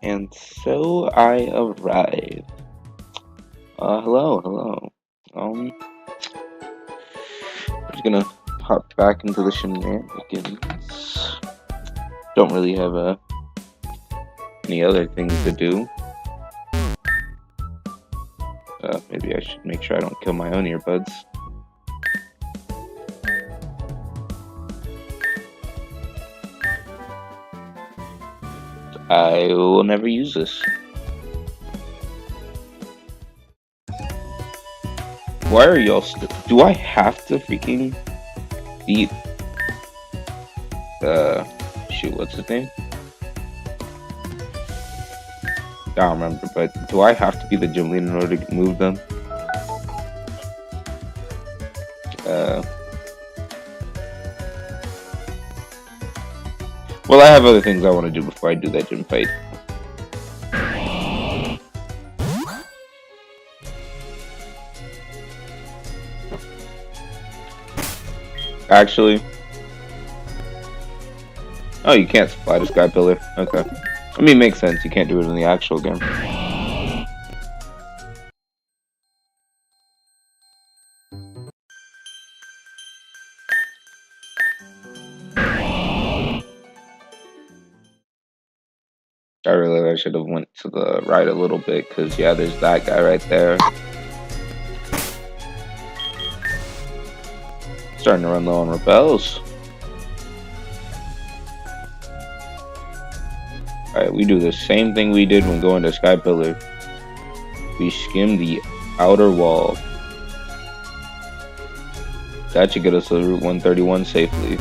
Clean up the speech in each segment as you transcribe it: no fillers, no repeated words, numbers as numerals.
And so I arrive. Hello. I'm just gonna hop back into the shenanigans. Don't really have any other things to do. Maybe I should make sure I don't kill my own earbuds. I will never use this. Why are y'all do I have to freaking beat shoot, what's his name? I don't remember, but do I have to be the gym leader in order to move them? Well, I have other things I want to do before I do that gym fight. Actually, oh, you can't supply the sky pillar. Okay, I mean, makes sense. You can't do it in the actual game. I really should have went to the right a little bit, because yeah, there's that guy right there. Starting to run low on repels. Alright, we do the same thing we did when going to Sky Pillar. We skim the outer wall. That should get us to Route 131 safely.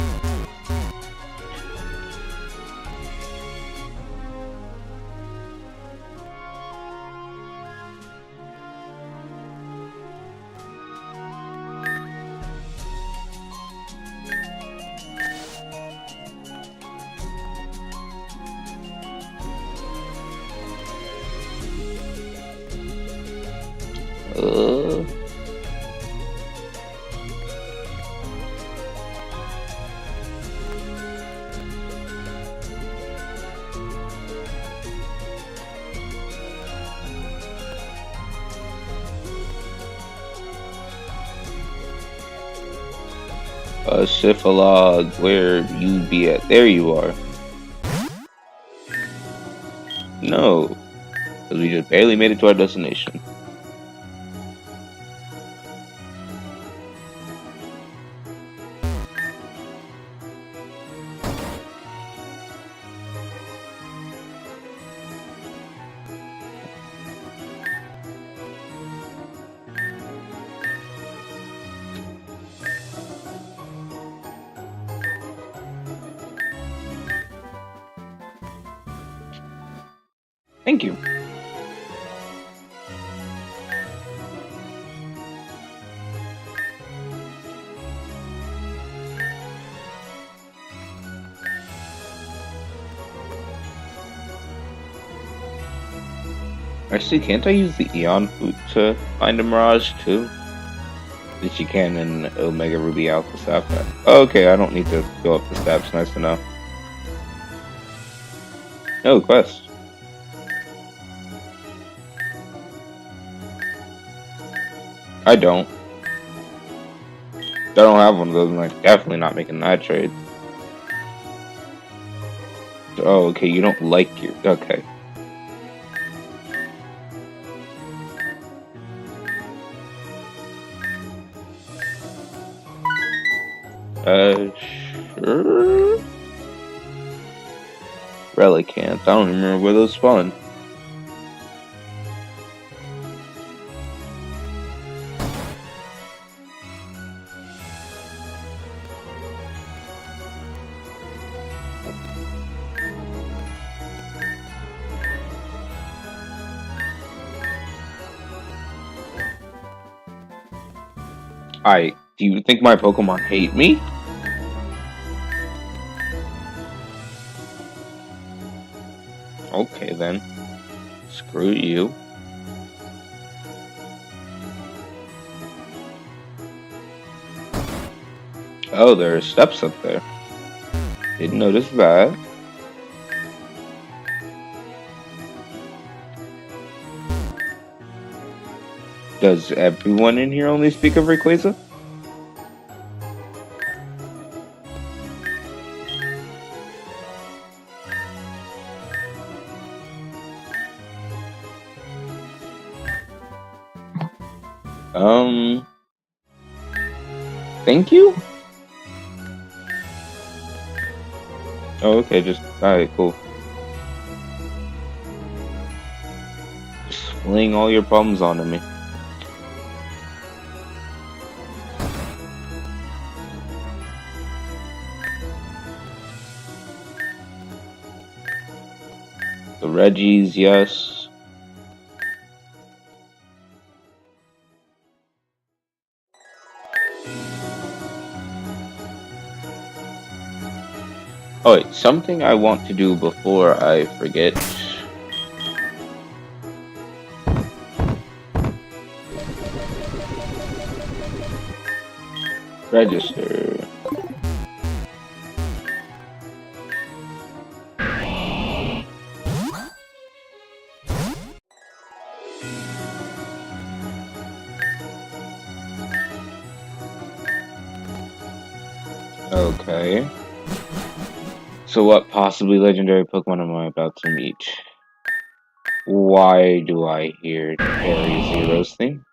Syphilag, where you be at? There you are. No, because we just barely made it to our destination. Thank you. Actually, can't I use the Eon Boot to find a Mirage too? That you can in Omega Ruby Alpha Sapphire. Okay, I don't need to go up the steps. Nice to know. No quest. I don't. I don't have one of those, and I'm definitely not making that trade. Oh, okay, you don't like your... Okay. Sure? Relicanth. I don't even remember where those spawn. Do you think my Pokemon hate me? Okay then. Screw you. Oh, there are steps up there. Didn't notice that. Does everyone in here only speak of Rayquaza? Thank you? Oh, okay, just, alright, cool. Just fling all your problems onto me. The Reggies, yes. Oh wait, something I want to do before I forget. Register. Okay. So what possibly legendary Pokemon am I about to meet? Why do I hear Area Zero's thing?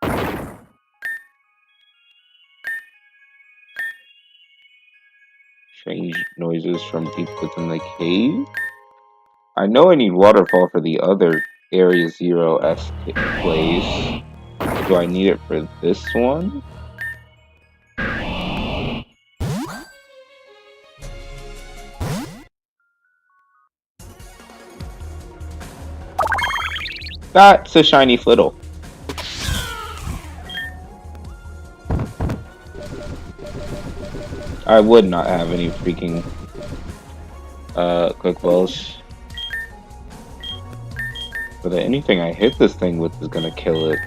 Strange noises from deep within the cave? I know I need Waterfall for the other Area Zero-esque place. Do I need it for this one? That's a shiny Flittle. I would not have any freaking quick balls. But anything I hit this thing with is gonna kill it.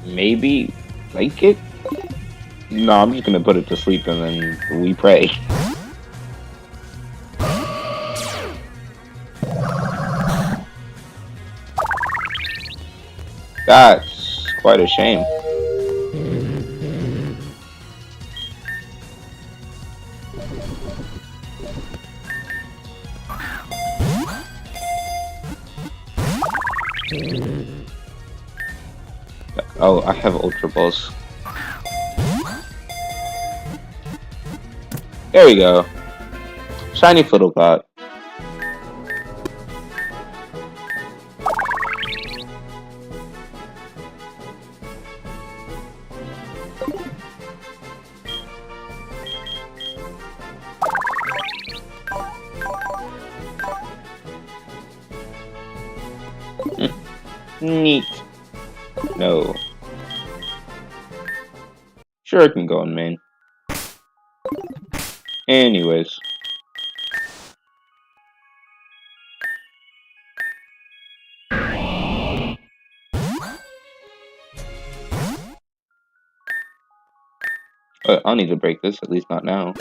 Maybe like it? No, I'm just gonna put it to sleep and then we pray. That's quite a shame. Oh, I have Ultra Balls. There we go. Shiny Fiddlecott. Neat. No. Sure, I can go in main. Anyways. I'll need to break this, at least not now.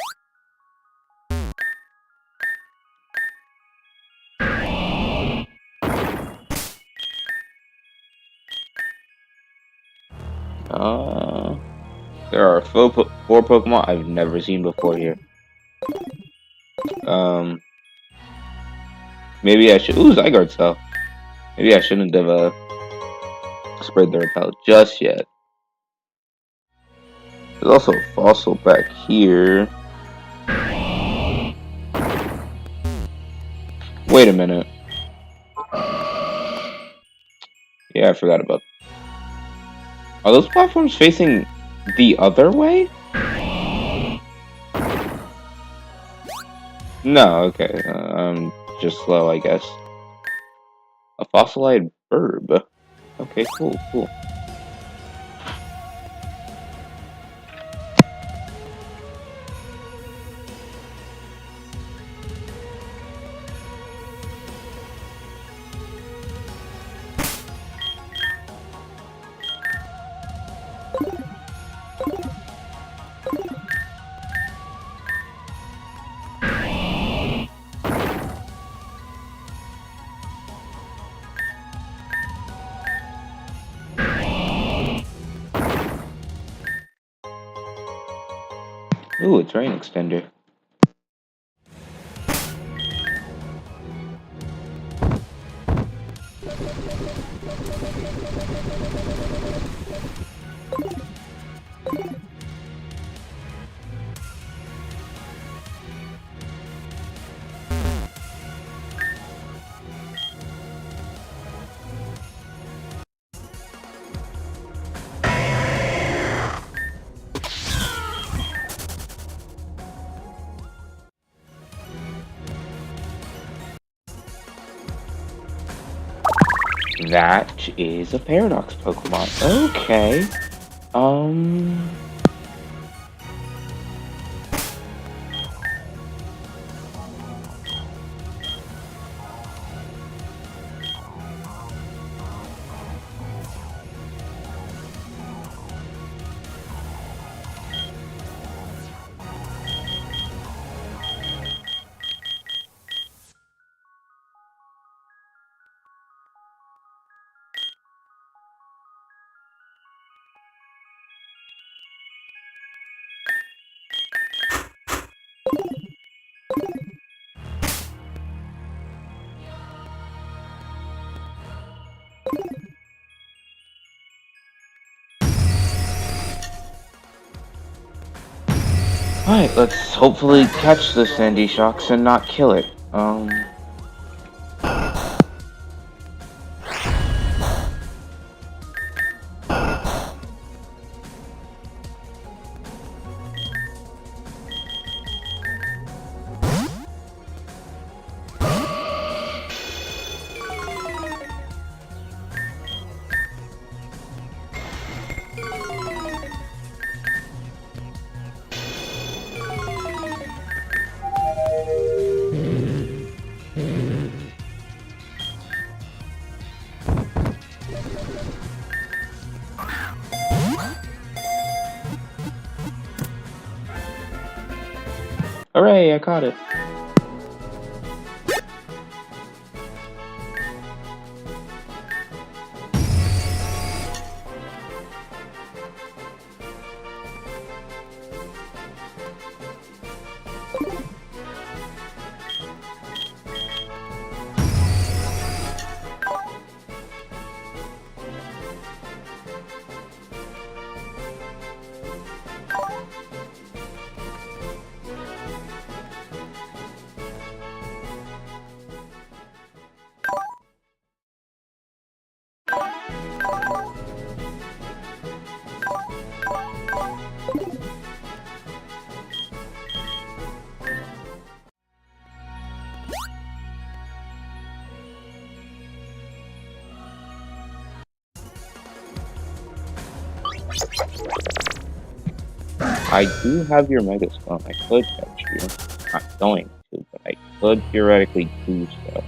There are four Pokemon I've never seen before here. Maybe I should. Ooh, Zygarde cell. Maybe I shouldn't have spread the repel just yet. There's also a fossil back here. Wait a minute. Yeah, I forgot about. Are those platforms facing the other way? No, okay. I'm just slow, I guess. A fossilized herb. Okay, cool, cool. Ooh, it's rain extender. That is a Paradox Pokemon. Okay. Alright, let's hopefully catch the Sandy Shocks and not kill it. Hooray, I caught it. I do have your Mega Stone. I could catch you. Not going to, but I could theoretically do so.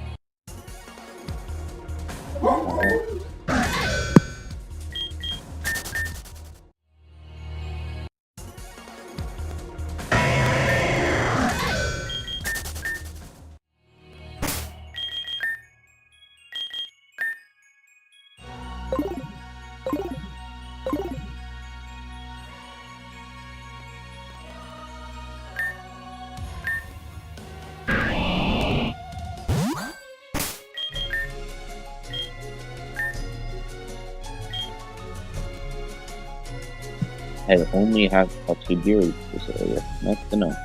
I only have Tatsugiri this area. That's the no.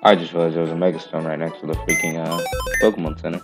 I just realized there was a Mega Stone right next to the freaking Pokemon Center.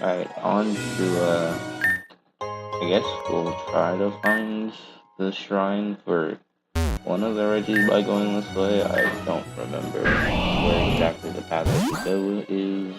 Alright, on to, I guess we'll try to find the shrine for one of the Regis by going this way. I don't remember where exactly the path I should go is.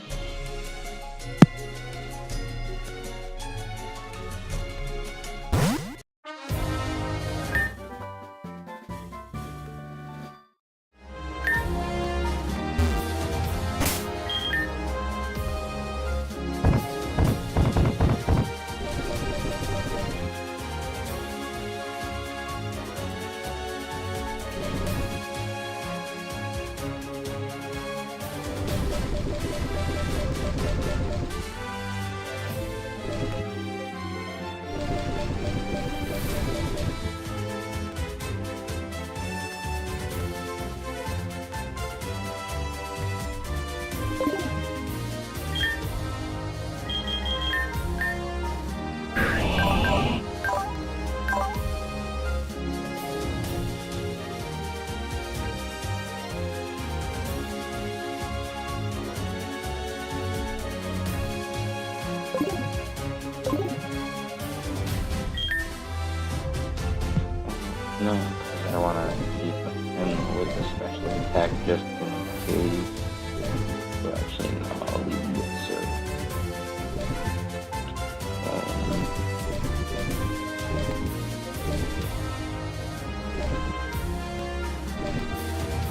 No, because I want to keep him with a special attack just in case. But actually, no, I'll leave you with Sir.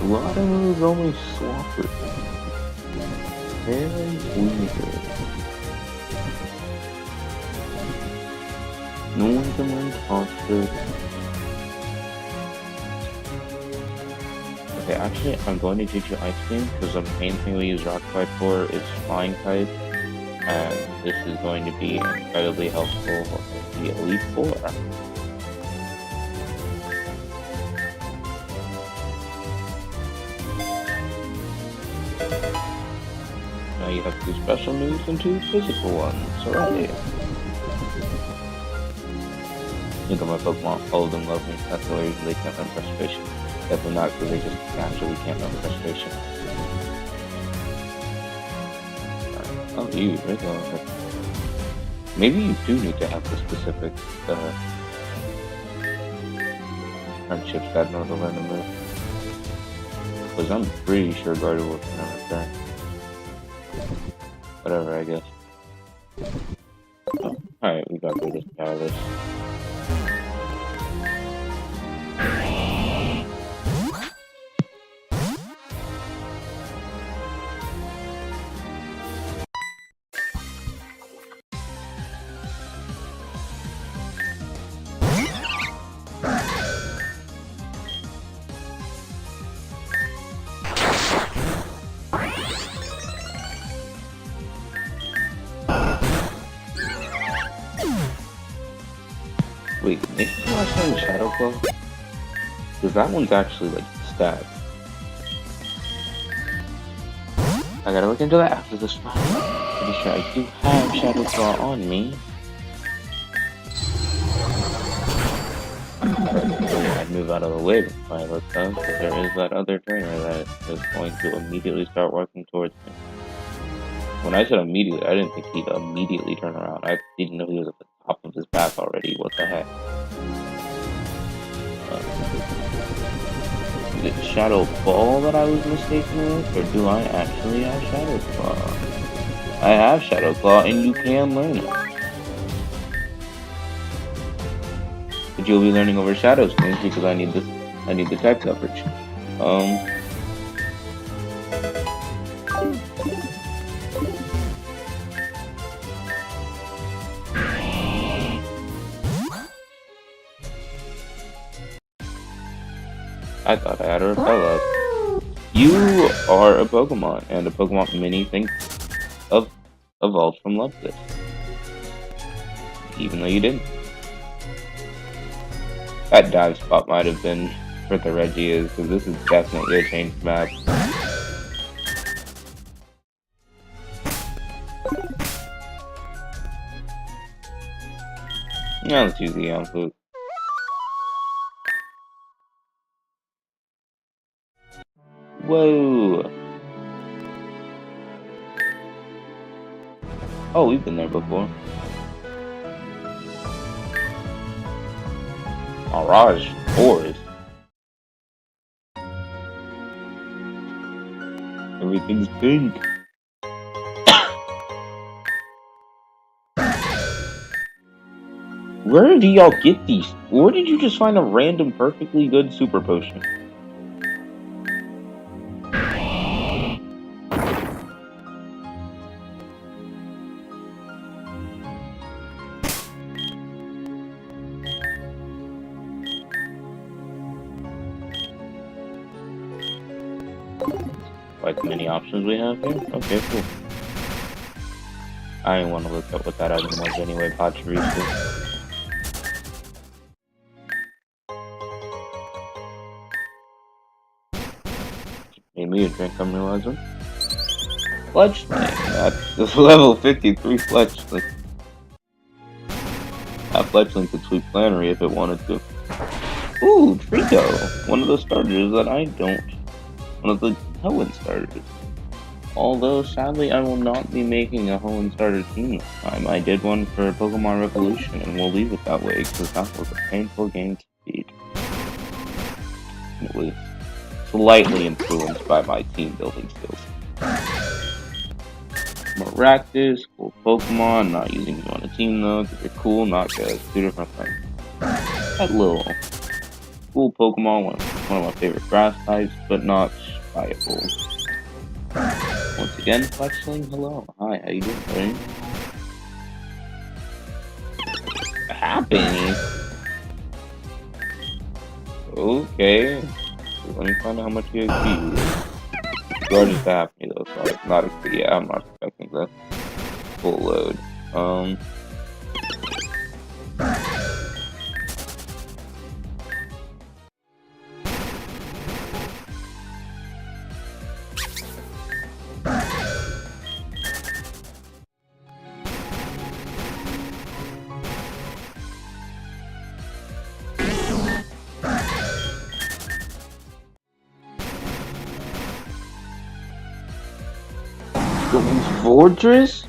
A lot of moves only swap it. Very weird. No one can learn Toxic. Okay, actually, I'm going to teach you Ice Beam because the main thing we use Rock Fight for is Flying type, and this is going to be incredibly helpful with the Elite Four. Now you have 2 special moves and 2 physical ones. Alright. Look at my Pokemon, all of them love me. That's the reason they can't run frustration. Definitely not because they just naturally can't run frustration. Oh, you, right there. Maybe you do need to have the specific friendships that know to learn the move. Because I'm pretty sure Gardevoir can never return. Whatever, I guess. Oh, alright, we got rid of Travis. Wait, maybe last time Shadow Claw? Because that one's actually like stat. I gotta look into that after this fight. Pretty sure I do have Shadow Claw on me. I'd move out of the way before I look up, because there is that other trainer that is going to immediately start working towards me. When I said immediately, I didn't think he'd immediately turn around. I didn't know he was at the top of his path already. What the heck? Is it Shadow Ball that I was mistaken with, or do I actually have Shadow Claw? I have Shadow Claw, and you can learn it. But you'll be learning over Shadow Stones because I need this I need the type coverage. I thought I had a repel up. You are a Pokemon, and a Pokemon Mini thinks of evolved from Lupus. Even though you didn't. That dive spot might have been where the Reggie is, because this is definitely a changed map. Now let's use the Flute. Whoa! Oh, we've been there before. Mirage Forest. Everything's pink. Where do y'all get these? Where did you just find a random perfectly good super potion? Like the many options we have here? Okay, cool. I didn't want to look up what that item was anyway, Pachirisu. Made me a drink, I'm realizing. Fletchling, that's level 53 Fletchling. That Fletchling could sweep Flannery if it wanted to. Ooh, Trico! One of the starters that I don't. One of the Hoenn starters. Although, sadly, I will not be making a Hoenn starter team this time. I did one for Pokemon Revolution, and we'll leave it that way, because that was a painful game to beat. It was slightly influenced by my team building skills. Maractus, cool Pokemon, not using you on a team though, because you're cool, not good. Two different things. That little cool Pokemon, one of my favorite grass types, but not viable. Once again, Fletchling, hello. Hi, how you doing, buddy? Happy? Okay. So let me find out how much you XP. You are just happy though, so it's not XP. Yeah, I'm not expecting that full load. Fortress?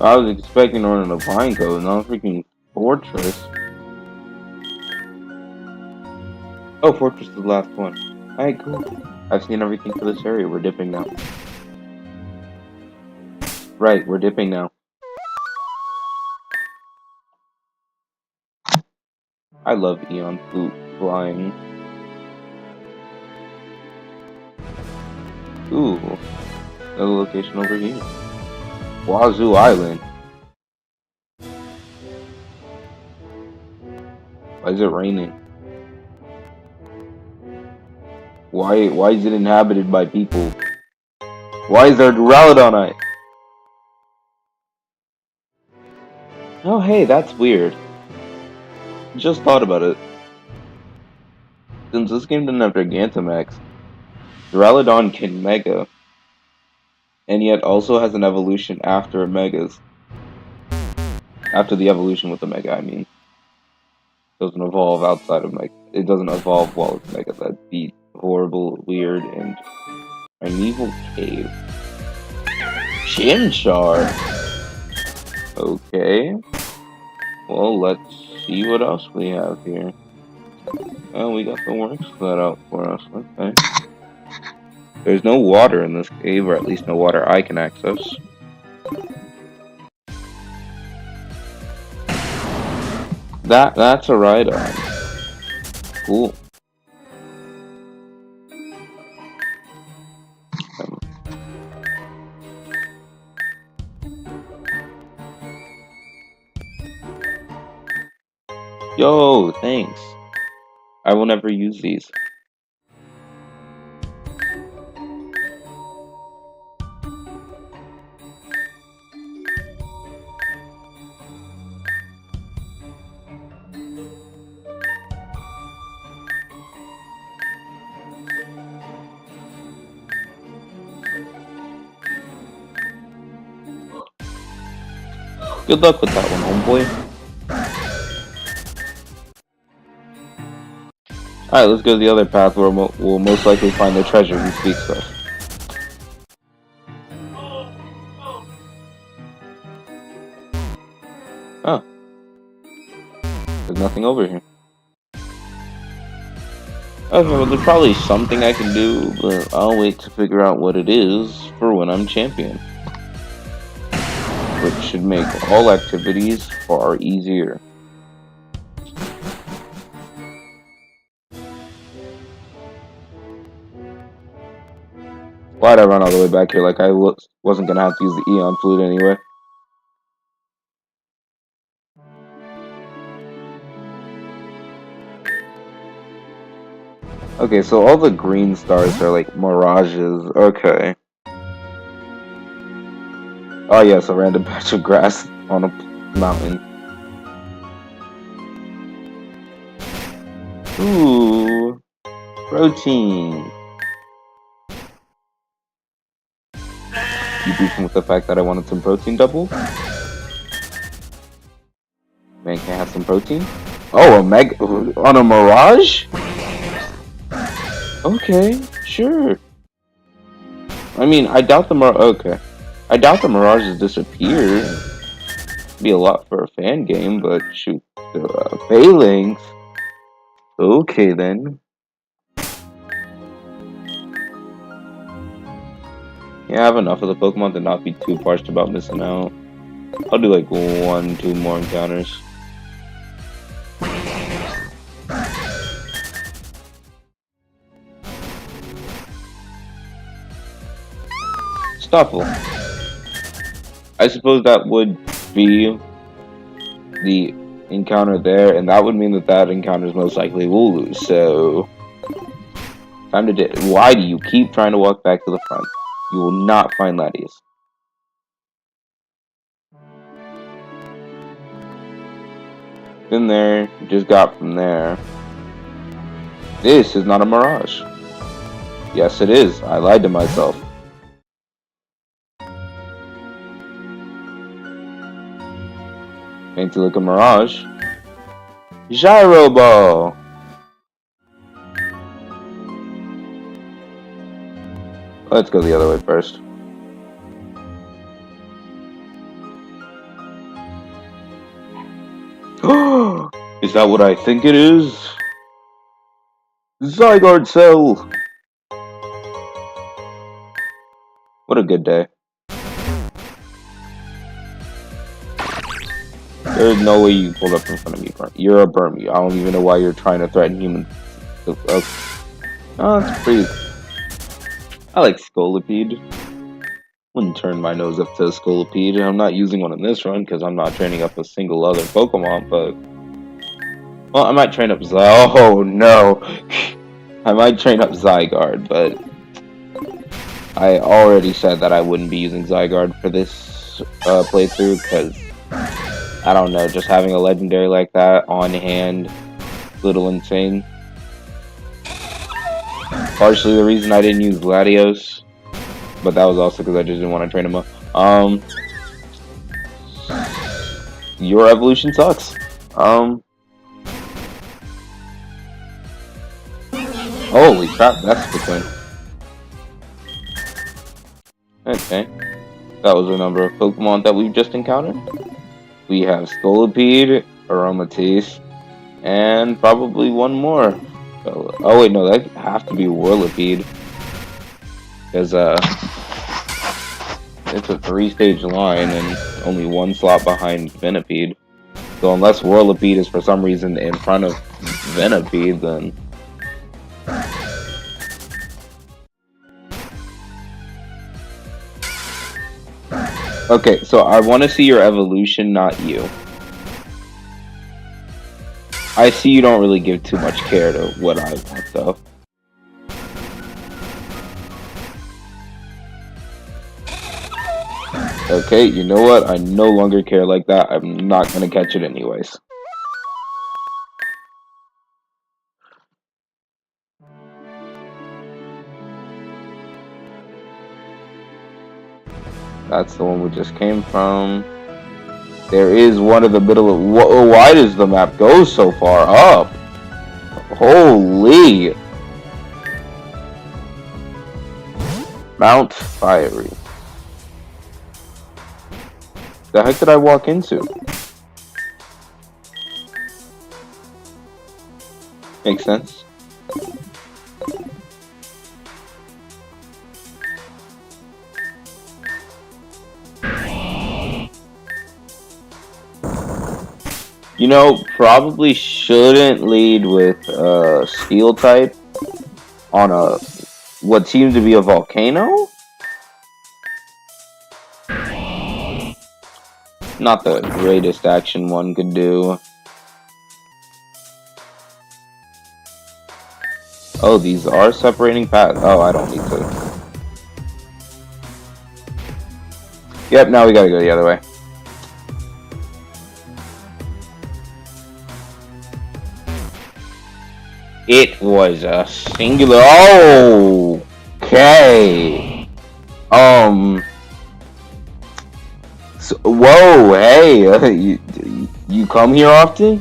I was expecting to run a Vine Code, not a freaking Fortress. Oh, Fortress is the last one. Alright, cool. I've seen everything for this area. We're dipping now. Right, we're dipping now. I love Eon Flute flying. Ooh. Another location over here. Wazoo Island. Why is it raining? Why is it inhabited by people? Why is there a Duraludon on it? Oh hey, that's weird. Just thought about it. Since this game didn't have Gigantamax, Duraludon can Mega. And yet also has an evolution after Megas. After the evolution with the Mega, I mean. Doesn't evolve outside of Mega. It doesn't evolve while it's Mega. That'd be horrible, weird, and Primeval Cave. Chimchar! Okay. Well, let's see what else we have here. Oh, we got the works set out for us. Okay. There's no water in this cave, or at least no water I can access. That's a Rhydon. Cool. Yo, thanks. I will never use these. Good luck with that one, homeboy. Alright, let's go to the other path where we'll most likely find the treasure he speaks of. Oh. There's nothing over here. Okay, well, there's probably something I can do, but I'll wait to figure out what it is for when I'm champion. Which should make all activities far easier. Why'd I run all the way back here like I wasn't gonna have to use the Eon Flute anyway? Okay, so all the green stars are like mirages. Okay. Oh yes, a random patch of grass on a mountain. Ooh, protein. You beefing with the fact that I wanted some protein double? Man, can I have some protein? Oh, a mega on a mirage? Okay, sure. I mean, I doubt the okay. I doubt the mirages disappear. Be a lot for a fan game, but shoot, Phalanx. Okay then. Yeah, I have enough of the Pokemon to not be too parched about missing out. I'll do like 1-2 more encounters. Stuffle. I suppose that would be the encounter there, and that would mean that that encounter is most likely Wooloo, so... Time to why do you keep trying to walk back to the front? You will not find Latias. Been there, just got from there. This is not a mirage. Yes, it is. I lied to myself. Ain't to look a mirage. Gyro Ball! Let's go the other way first. Is that what I think it is? Zygarde Cell! What a good day. There's no way you pulled up in front of me, bro. You're a Burmy. I don't even know why you're trying to threaten humans. Oh, it's pretty... I like Scolipede. Wouldn't turn my nose up to a Scolipede. I'm not using one in this run because I'm not training up a single other Pokemon, but... Well, I might train up oh no! I might train up Zygarde, but... I already said that I wouldn't be using Zygarde for this playthrough because... I don't know, just having a legendary like that on hand, a little insane. Partially the reason I didn't use Latios, but that was also because I just didn't want to train him up. Your evolution sucks. Holy crap, that's the twin. Okay, that was a number of Pokemon that we've just encountered. We have Scolipede, Aromatisse, and probably one more. Oh wait, no, that have to be Whirlipede. Because, it's a 3-stage line and only one slot behind Venipede. So unless Whirlipede is for some reason in front of Venipede, then... Okay, so I want to see your evolution, not you. I see you don't really give too much care to what I want, though. Okay, you know what? I no longer care like that. I'm not gonna catch it anyways. That's the one we just came from. There is one in the middle of... Why does the map go so far up? Holy! Mount Fiery. The heck did I walk into? Makes sense. You know, probably shouldn't lead with steel type on a what seems to be a volcano. Not the greatest action one could do. Oh, these are separating paths. Oh, I don't need to. Yep, now we gotta go the other way. It was a singular. Oh, okay. So, whoa, hey, you come here often?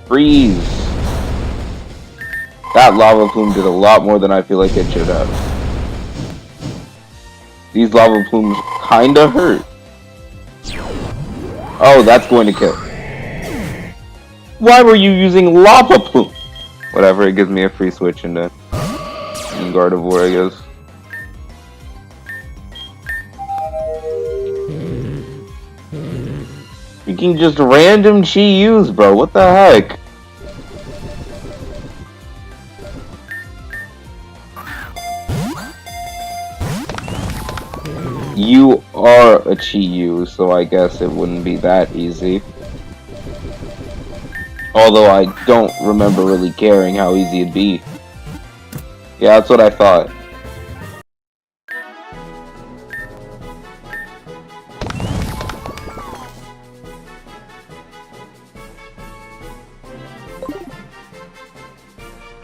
Freeze. That lava plume did a lot more than I feel like it should have. These lava plumes kinda hurt. Oh, that's going to kill. Why were you using lava plume? Whatever, it gives me a free switch into Gardevoir, I guess. Freaking just random Chi-Yus, bro. What the heck? You are a Chi-Yu, so I guess it wouldn't be that easy. Although I don't remember really caring how easy it'd be. Yeah, that's what I thought.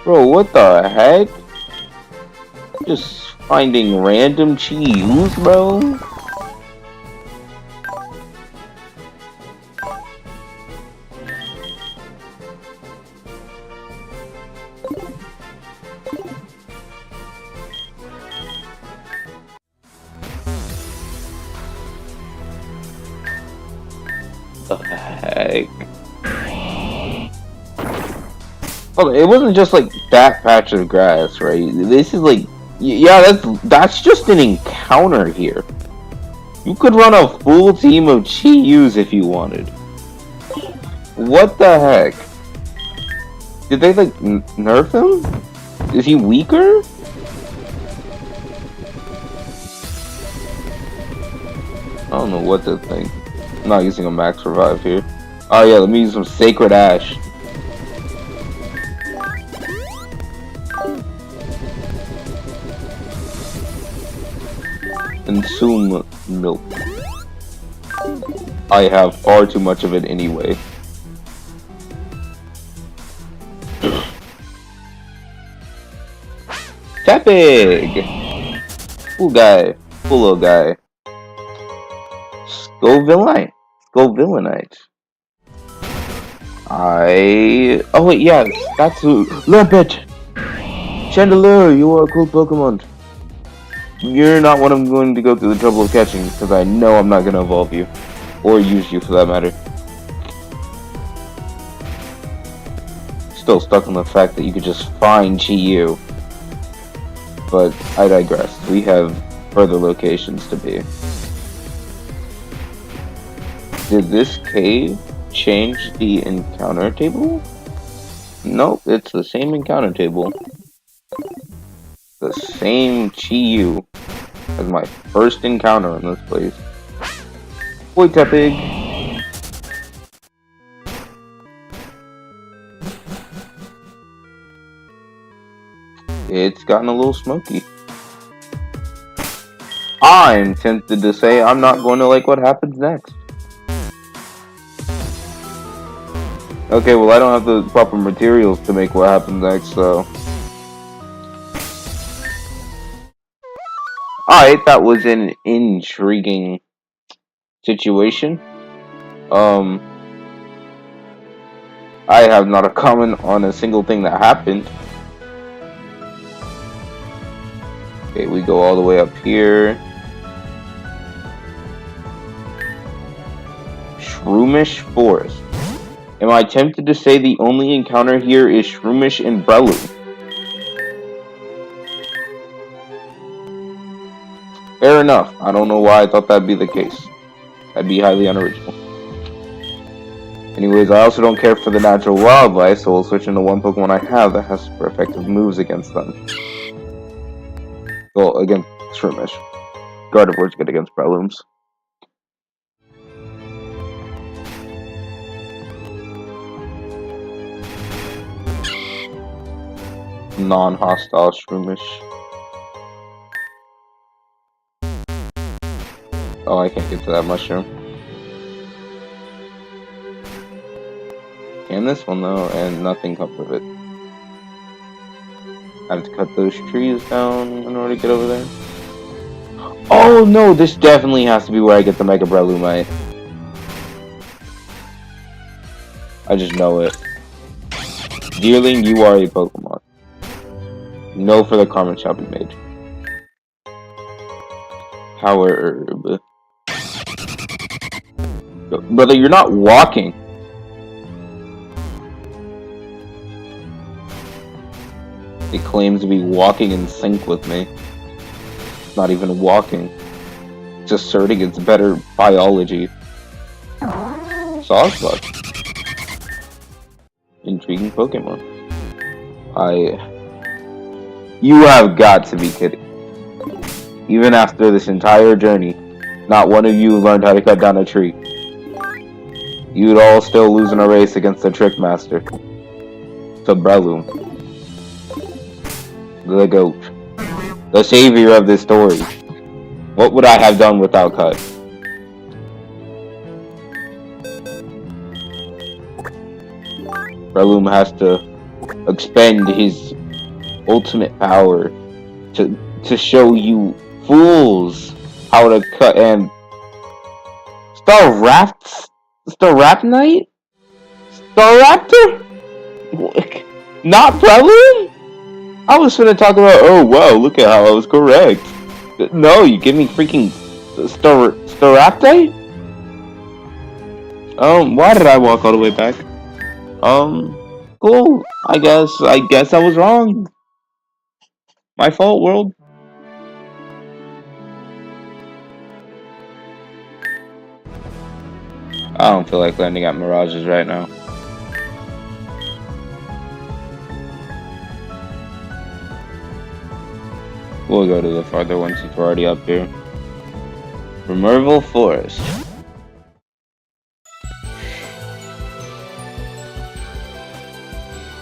Bro, what the heck? Just finding random Chi-Yus, bro? The heck? Oh, it wasn't just like that patch of grass, right? This is like, yeah, that's just an encounter here. You could run a full team of Chi-Yus if you wanted. What the heck? Did they like nerf him? Is he weaker? I don't know what to think. I'm not using a max revive here. Oh yeah, let me use some Sacred Ash. Consume milk. I have far too much of it anyway. Tepig! Cool guy. Cool little guy. Scovillainite. Scovillainite. Oh wait, yeah, that's who. Lampet! Chandelure, you are a cool Pokemon. You're not one I'm going to go through the trouble of catching, because I know I'm not going to evolve you. Or use you, for that matter. Still stuck on the fact that you could just find Chi-Yu. But I digress. We have further locations to be. Did this cave change the encounter table? Nope, it's the same encounter table. the same Chi-Yu as my first encounter in this place. Boy, Tepig. It's gotten a little smoky. I'm tempted to say I'm not going to like what happens next. Okay, well I don't have the proper materials to make what happens next, so... Alright, that was an intriguing situation. I have not a comment on a single thing that happened. Okay, we go all the way up here. Shroomish Forest. Am I tempted to say the only encounter here is Shroomish and Breloom? Fair enough. I don't know why I thought that'd be the case. That'd be highly unoriginal. Anyways, I also don't care for the natural wildlife, so we'll switch into one Pokemon I have that has super effective moves against them. Well, against Shroomish. Gardevoir's good against Breloom's. Non-hostile Shroomish. Oh, I can't get to that mushroom. Can this one though, and nothing comes of it. I have to cut those trees down in order to get over there. Oh no, this definitely has to be where I get the Mega Breloomite. I just know it. Deerling, you are a Pokemon. No further comment shall be made. Power Herb. Brother, you're not walking. It claims to be walking in sync with me. It's not even walking. It's asserting its better biology. Sawsbuck. Intriguing Pokemon. You have got to be kidding. Even after this entire journey, not one of you learned how to cut down a tree. You'd all still lose in a race against the Trick Master. To Breloom. The GOAT. The savior of this story. What would I have done without Cut? Breloom has to expend his ultimate power to show you fools how to cut and Starapnite? Staraptor? Not Breloom? I was gonna talk about, oh wow, look at how I was correct. No, you give me freaking Staraptite? Why did I walk all the way back? Cool. I guess I was wrong. My fault, world. I don't feel like landing at Mirages right now. We'll go to the farther one since we're already up here. Remerville Forest.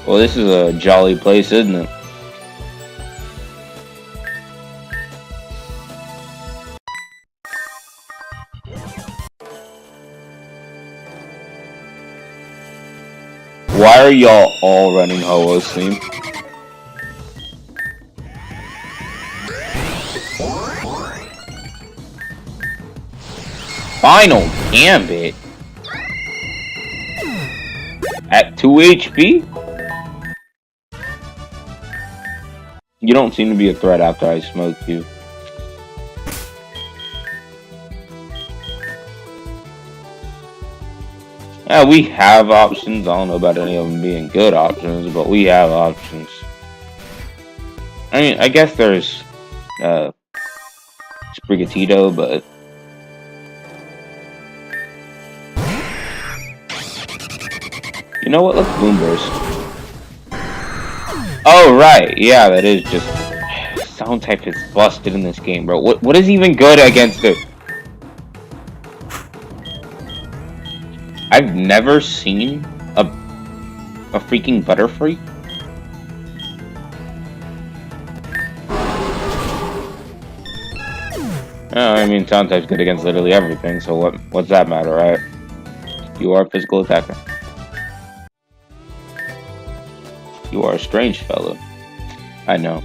Well, this is a jolly place, isn't it? Why are y'all all running Ho-Oh's theme? Final Gambit? At 2 HP? You don't seem to be a threat after I smoked you. Yeah, we have options. I don't know about any of them being good options, but we have options. I mean, I guess there's Sprigatito, but you know what? Let's Boomburst. Oh right, yeah, that is just sound type is busted in this game, bro. What is even good against it? I've never seen a freaking Butterfree. I mean, sound type's good against literally everything, so what's that matter, right? You are a physical attacker. You are a strange fellow. I know.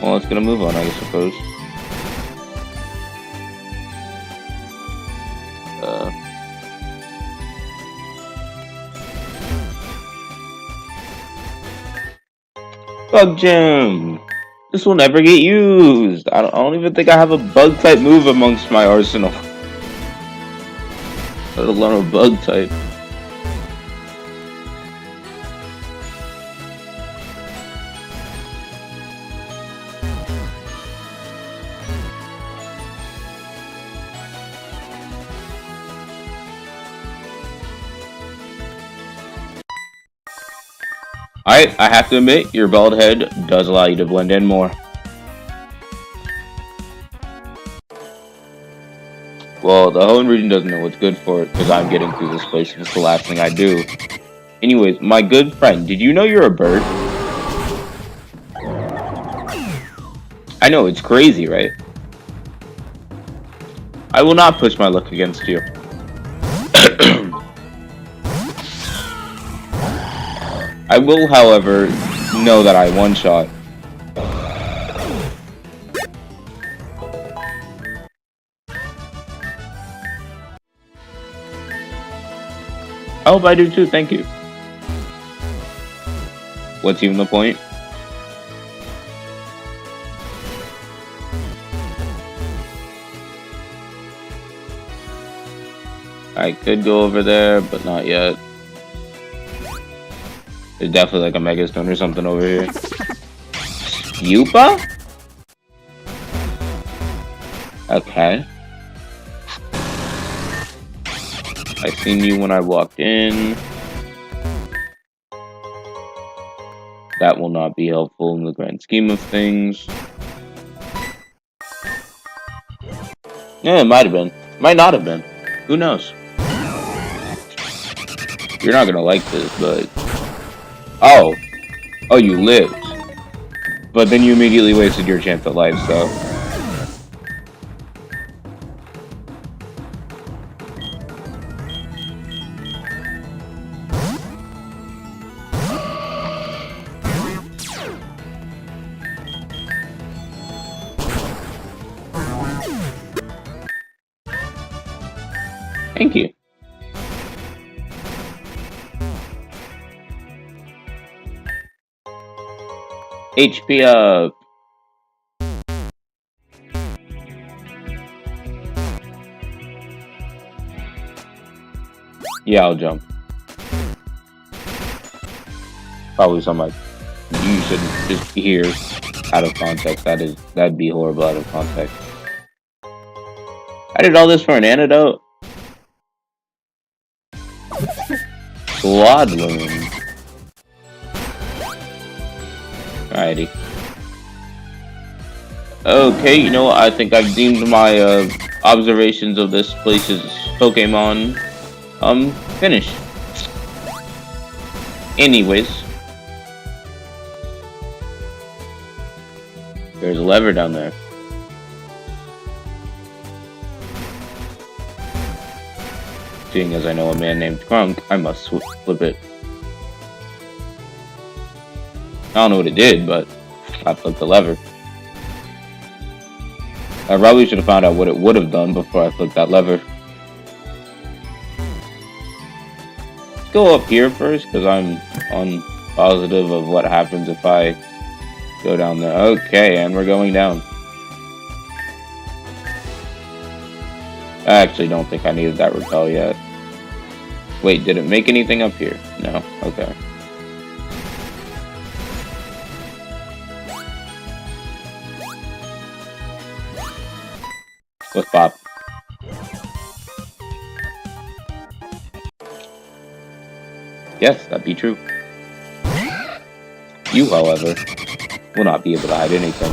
Well, it's gonna move on, I suppose. Bug Gem! This will never get used! I don't even think I have a bug type move amongst my arsenal. Let alone a bug type. I have to admit, your bald head does allow you to blend in more. Well, the Hoenn region doesn't know what's good for it, because I'm getting through this place, it's the last thing I do. Anyways, my good friend, did you know you're a bird? I know, it's crazy, right? I will not push my luck against you. I will, however, know that I one-shot. I hope I do too, thank you. What's even the point? I could go over there, but not yet. There's definitely like a Mega Stone or something over here. Yupa? Okay. I seen you when I walked in. That will not be helpful in the grand scheme of things. Yeah, it might have been. Might not have been. Who knows? You're not gonna like this, but... Oh. Oh, you lived. But then you immediately wasted your chance at life, so... Thank you. HP up. Yeah, I'll jump. Probably something like, you shouldn't just hear out of context. That'd be horrible out of context. I did all this for an antidote. Swadloon. Alrighty. Okay, you know what? I think I've deemed my observations of this place's Pokemon finished. Anyways. There's a lever down there. Seeing as I know a man named Crunk, I must flip it. I don't know what it did, but I flipped the lever. I probably should have found out what it would have done before I flipped that lever. Let's go up here first, because I'm positive of what happens if I go down there. Okay, and we're going down. I actually don't think I needed that repel yet. Wait, did it make anything up here? No? Okay. Let's pop. Yes, that'd be true. You, however, will not be able to hide anything.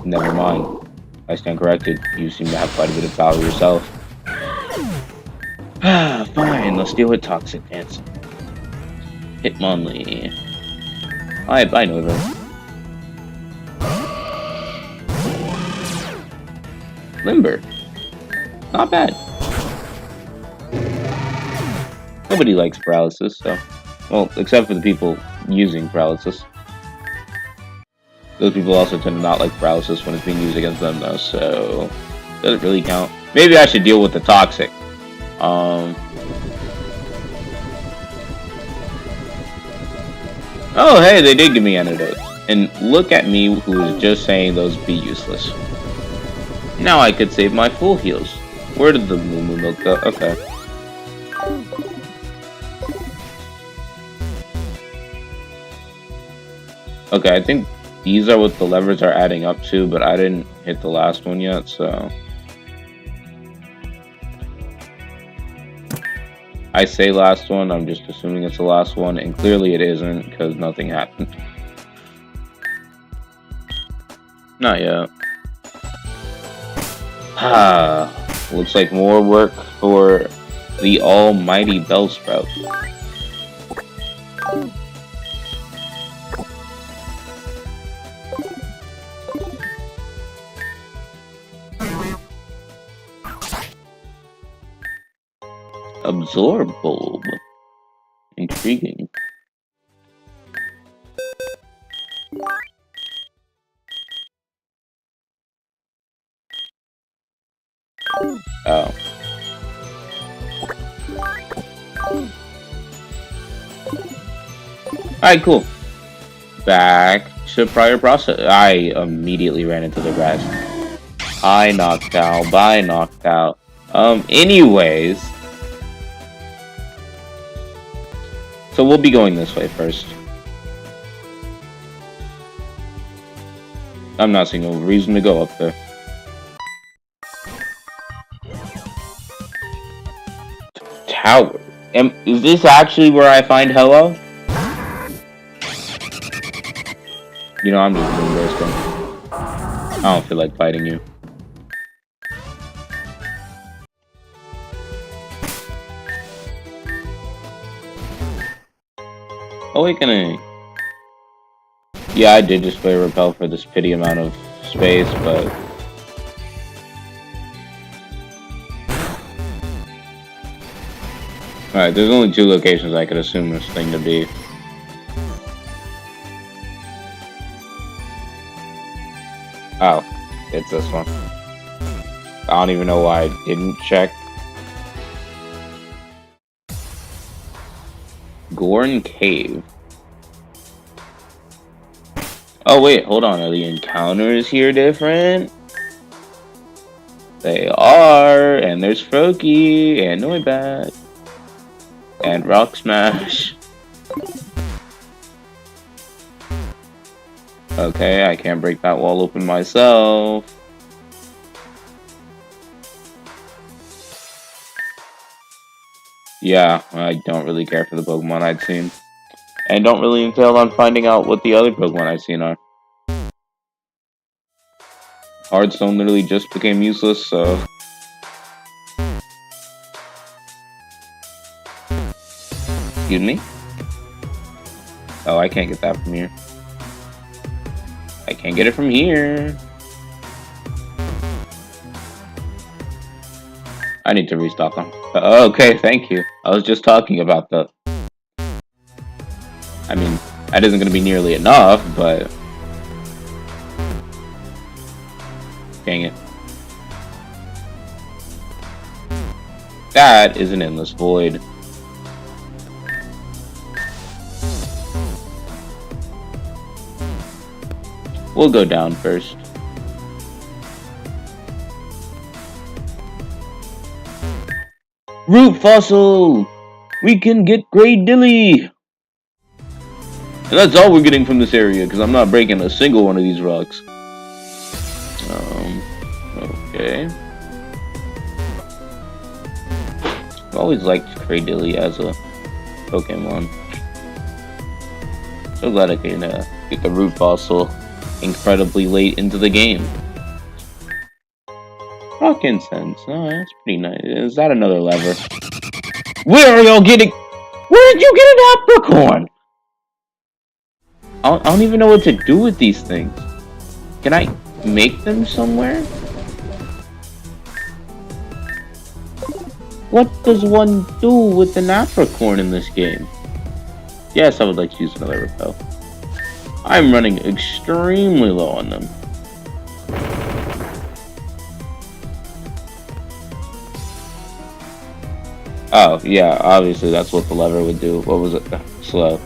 Never mind. I stand corrected. You seem to have quite a bit of power yourself. Fine, let's deal with Toxic Dance. Hitmonlee. I know them. Limber. Not bad. Nobody likes paralysis, so... Well, except for the people using paralysis. Those people also tend to not like paralysis when it's being used against them, though, so... Does it really count? Maybe I should deal with the Toxic. Oh, hey, they did give me antidotes. And look at me, who was just saying those be useless. Now I could save my full heals. Where did the Moo Moo Milk go? Okay. Okay, I think these are what the levers are adding up to, but I didn't hit the last one yet, so... I say last one, I'm just assuming it's the last one, and clearly it isn't, because nothing happened. Not yet. Looks like more work for the almighty Bellsprout. Absorb Bulb. Intriguing. Oh. Alright, cool. Back to prior process. I immediately ran into the rest. I knocked out, by knocked out. Anyways. So we'll be going this way first. I'm not seeing no reason to go up there. Tower. Is this actually where I find Hello? You know, I'm just doing this thing. I don't feel like fighting you. Awakening. Yeah, I did just play Repel for this pity amount of space, but... Alright, there's only 2 locations I could assume this thing to be. Oh, it's this one. I don't even know why I didn't check. Gorn Cave. Oh wait, hold on. Are the encounters here different? They are, and there's Froakie, and Noibat, and Rock Smash. Okay, I can't break that wall open myself. Yeah, I don't really care for the Pokemon I'd seen. And don't really entail on finding out what the other Pokemon I've seen are. Hearthstone literally just became useless, so... Excuse me? Oh, I can't get that from here. I can't get it from here. I need to restock them. Okay, thank you. I was just talking about the... I mean, that isn't going to be nearly enough, but... Dang it. That is an endless void. We'll go down first. Root Fossil! We can get Great Dilly! And that's all we're getting from this area, because I'm not breaking a single one of these rocks. Okay. Well, always liked Cradily as a Pokemon. So glad I can get the root fossil incredibly late into the game. Rock incense. Oh, that's pretty nice. Is that another lever? Where are y'all getting? Where did you get an apricorn? I don't even know what to do with these things. Can I make them somewhere? What does one do with an apricorn in this game? Yes, I would like to use another repel. I'm running extremely low on them. Oh, yeah, obviously that's what the lever would do. What was it? Slow.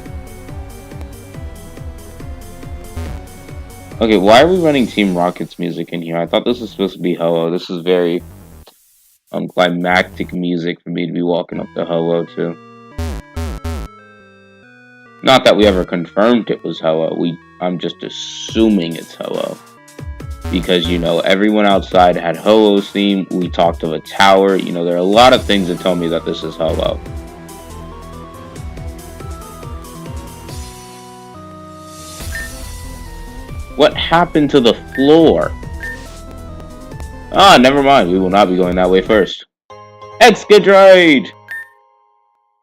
Okay, why are we running Team Rocket's music in here? I thought this was supposed to be Ho-Oh. This is very climactic music for me to be walking up to Ho-Oh to. Not that we ever confirmed it was Ho-Oh. I'm just assuming it's Ho-Oh. Because, you know, everyone outside had Ho-Oh's theme. We talked of a tower. You know, there are a lot of things that tell me that this is Ho-Oh. What happened to the floor? Ah, never mind. We will not be going that way first. Excadrill!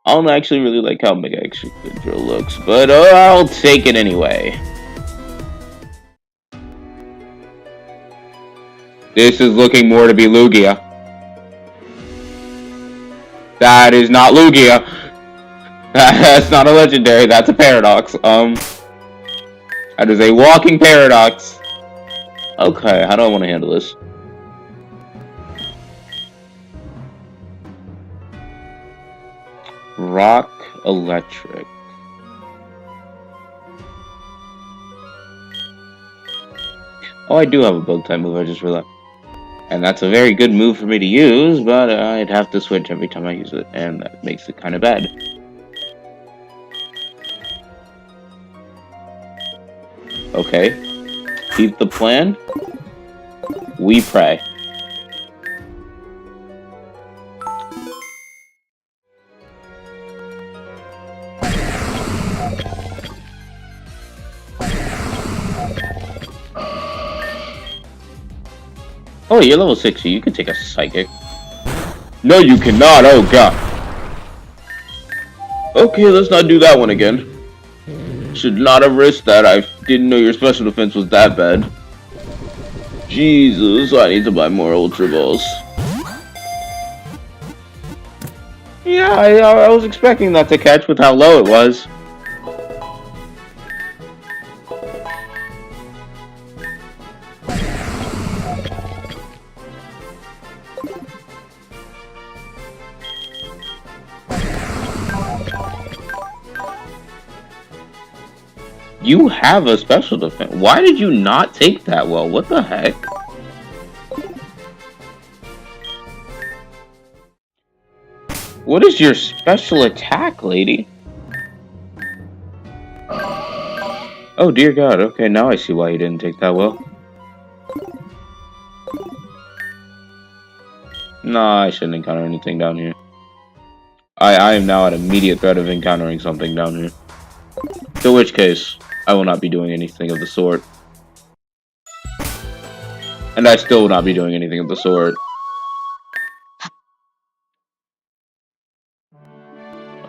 I don't actually really like how Mega Excadrill looks, but I'll take it anyway. This is looking more to be Lugia. That is not Lugia. That's not a legendary, that's a paradox. That is a walking paradox. Okay, how do I want to handle this? Rock Electric. Oh, I do have a bug type move, I just realized. And that's a very good move for me to use, but I'd have to switch every time I use it, and that makes it kind of bad. Okay. Keep the plan. We pray. Oh, you're level 60. You can take a Psychic. No, you cannot. Oh, God. Okay, let's not do that one again. Should not have risked that. I didn't know your special defense was that bad. Jesus, I need to buy more Ultra Balls. Yeah, I was expecting that to catch with how low it was. You have a special defense. Why did you not take that well? What the heck? What is your special attack, lady? Oh, dear God. Okay, now I see why you didn't take that well. Nah, I shouldn't encounter anything down here. I am now at immediate threat of encountering something down here. In which case, I will not be doing anything of the sort. And I still will not be doing anything of the sort.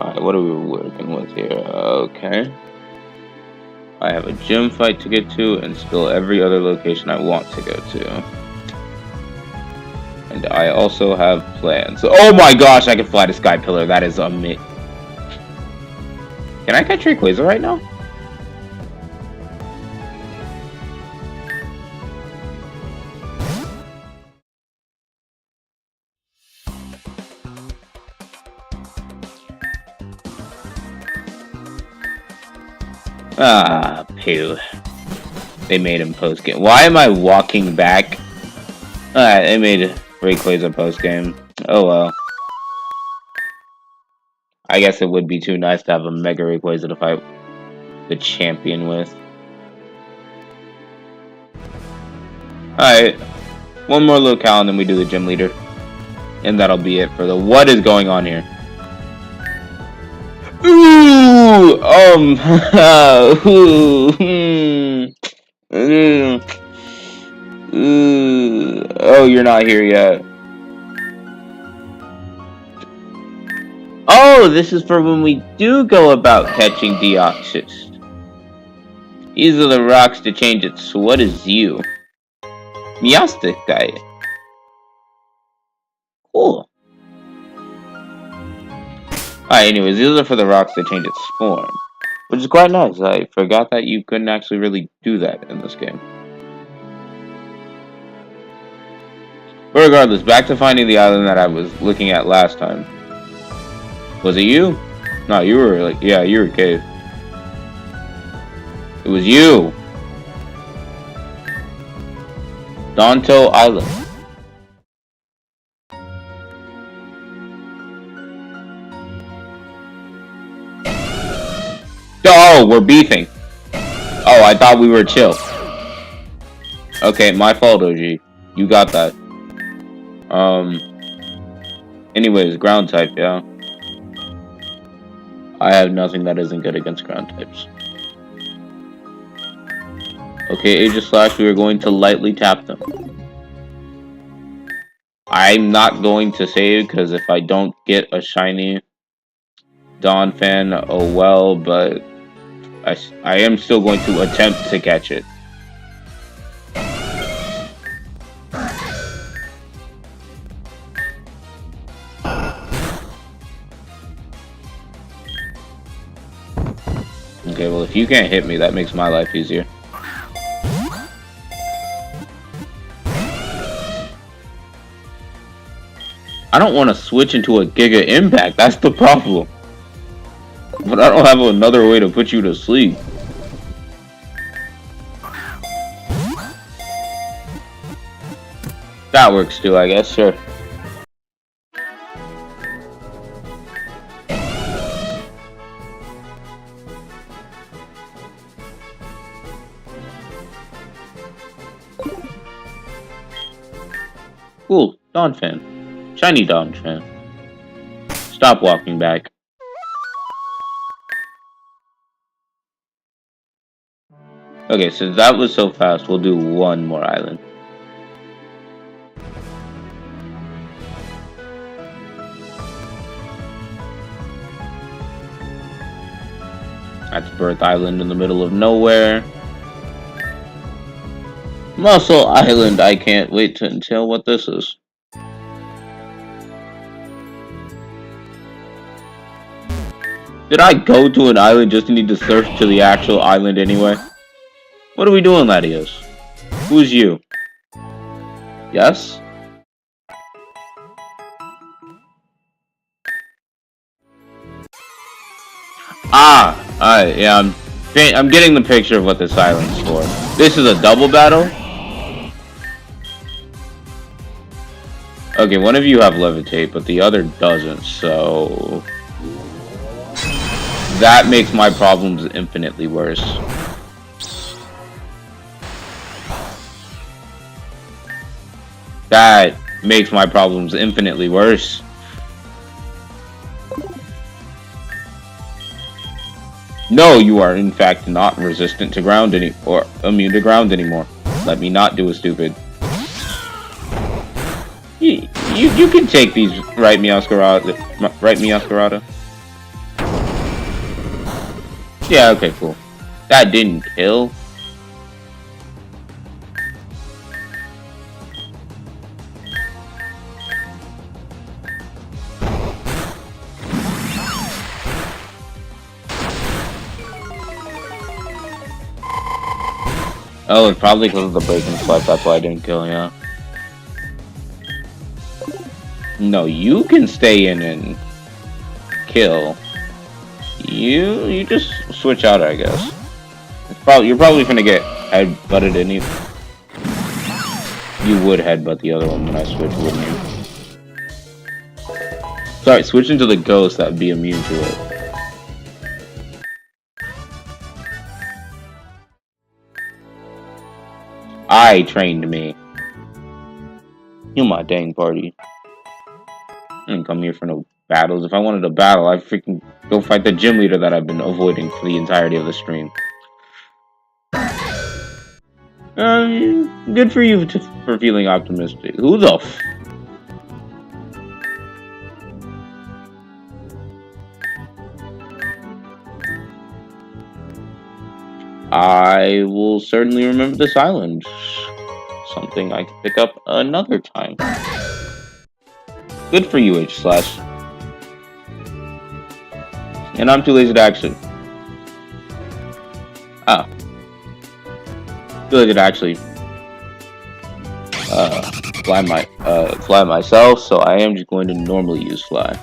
Alright, what are we working with here? Okay. I have a gym fight to get to, and still every other location I want to go to. And I also have plans. Oh my gosh, I can fly the Sky Pillar. That is amazing. Can I catch Rayquaza right now? Ah, poo. They made him post-game. Why am I walking back? Alright, they made Rayquaza post-game. Oh well. I guess it would be too nice to have a Mega Rayquaza to fight the champion with. Alright. One more locale and then we do the gym leader. And that'll be it for the what is going on here. ooh, oh, you're not here yet. Oh, this is for when we do go about catching Deoxys. These are the rocks to change it. So what is you? Meowstic guy. Cool. Alright, anyways, these are for the rocks to change its form. Which is quite nice. I forgot that you couldn't actually really do that in this game. But regardless, back to finding the island that I was looking at last time. Was it you? No, you were like, yeah, you were cave. It was you! Donto Island. Oh, we're beefing. Oh, I thought we were chill. Okay, my fault, OG. You got that. Anyways, ground type, yeah. I have nothing that isn't good against ground types. Okay, Aegislash, we are going to lightly tap them. I'm not going to save, because if I don't get a shiny Donphan, oh well, but I am still going to attempt to catch it. Okay, well, if you can't hit me, that makes my life easier. I don't want to switch into a Giga Impact, that's the problem. But I don't have another way to put you to sleep. That works too, I guess, sure. Cool, Donphan. Shiny Donphan. Stop walking back. Okay, so that was so fast, we'll do one more island. That's Birth Island in the middle of nowhere. Muscle Island, I can't wait to tell what this is. Did I go to an island just to need to surf to the actual island anyway? What are we doing, Latios? Who's you? Yes? Ah! Alright, yeah, I'm getting the picture of what this island's for. This is a double battle? Okay, one of you have Levitate, but the other doesn't, so... that makes my problems infinitely worse. That makes my problems infinitely worse. No, you are in fact not resistant to ground or immune to ground anymore. Let me not do a stupid. You can take these, right, Meowscarada? Right, Meowscarada? Yeah, okay, cool. That didn't kill. Oh, it's probably because of the breaking swipe, that's why I didn't kill, yeah. No, you can stay in and kill. You just switch out, I guess. You're probably gonna get headbutted in you. You would headbutt the other one when I switch, wouldn't you? Sorry, switch into the ghost, that'd be immune to it. I trained me. You my dang party. I didn't come here for no battles. If I wanted a battle, I'd freaking go fight the gym leader that I've been avoiding for the entirety of the stream. Good for you for feeling optimistic. Who the f... I will certainly remember this island. Something I can pick up another time. Good for you, H/. And I'm too lazy to actually... Ah. Too lazy to actually... fly myself, so I am just going to normally use fly.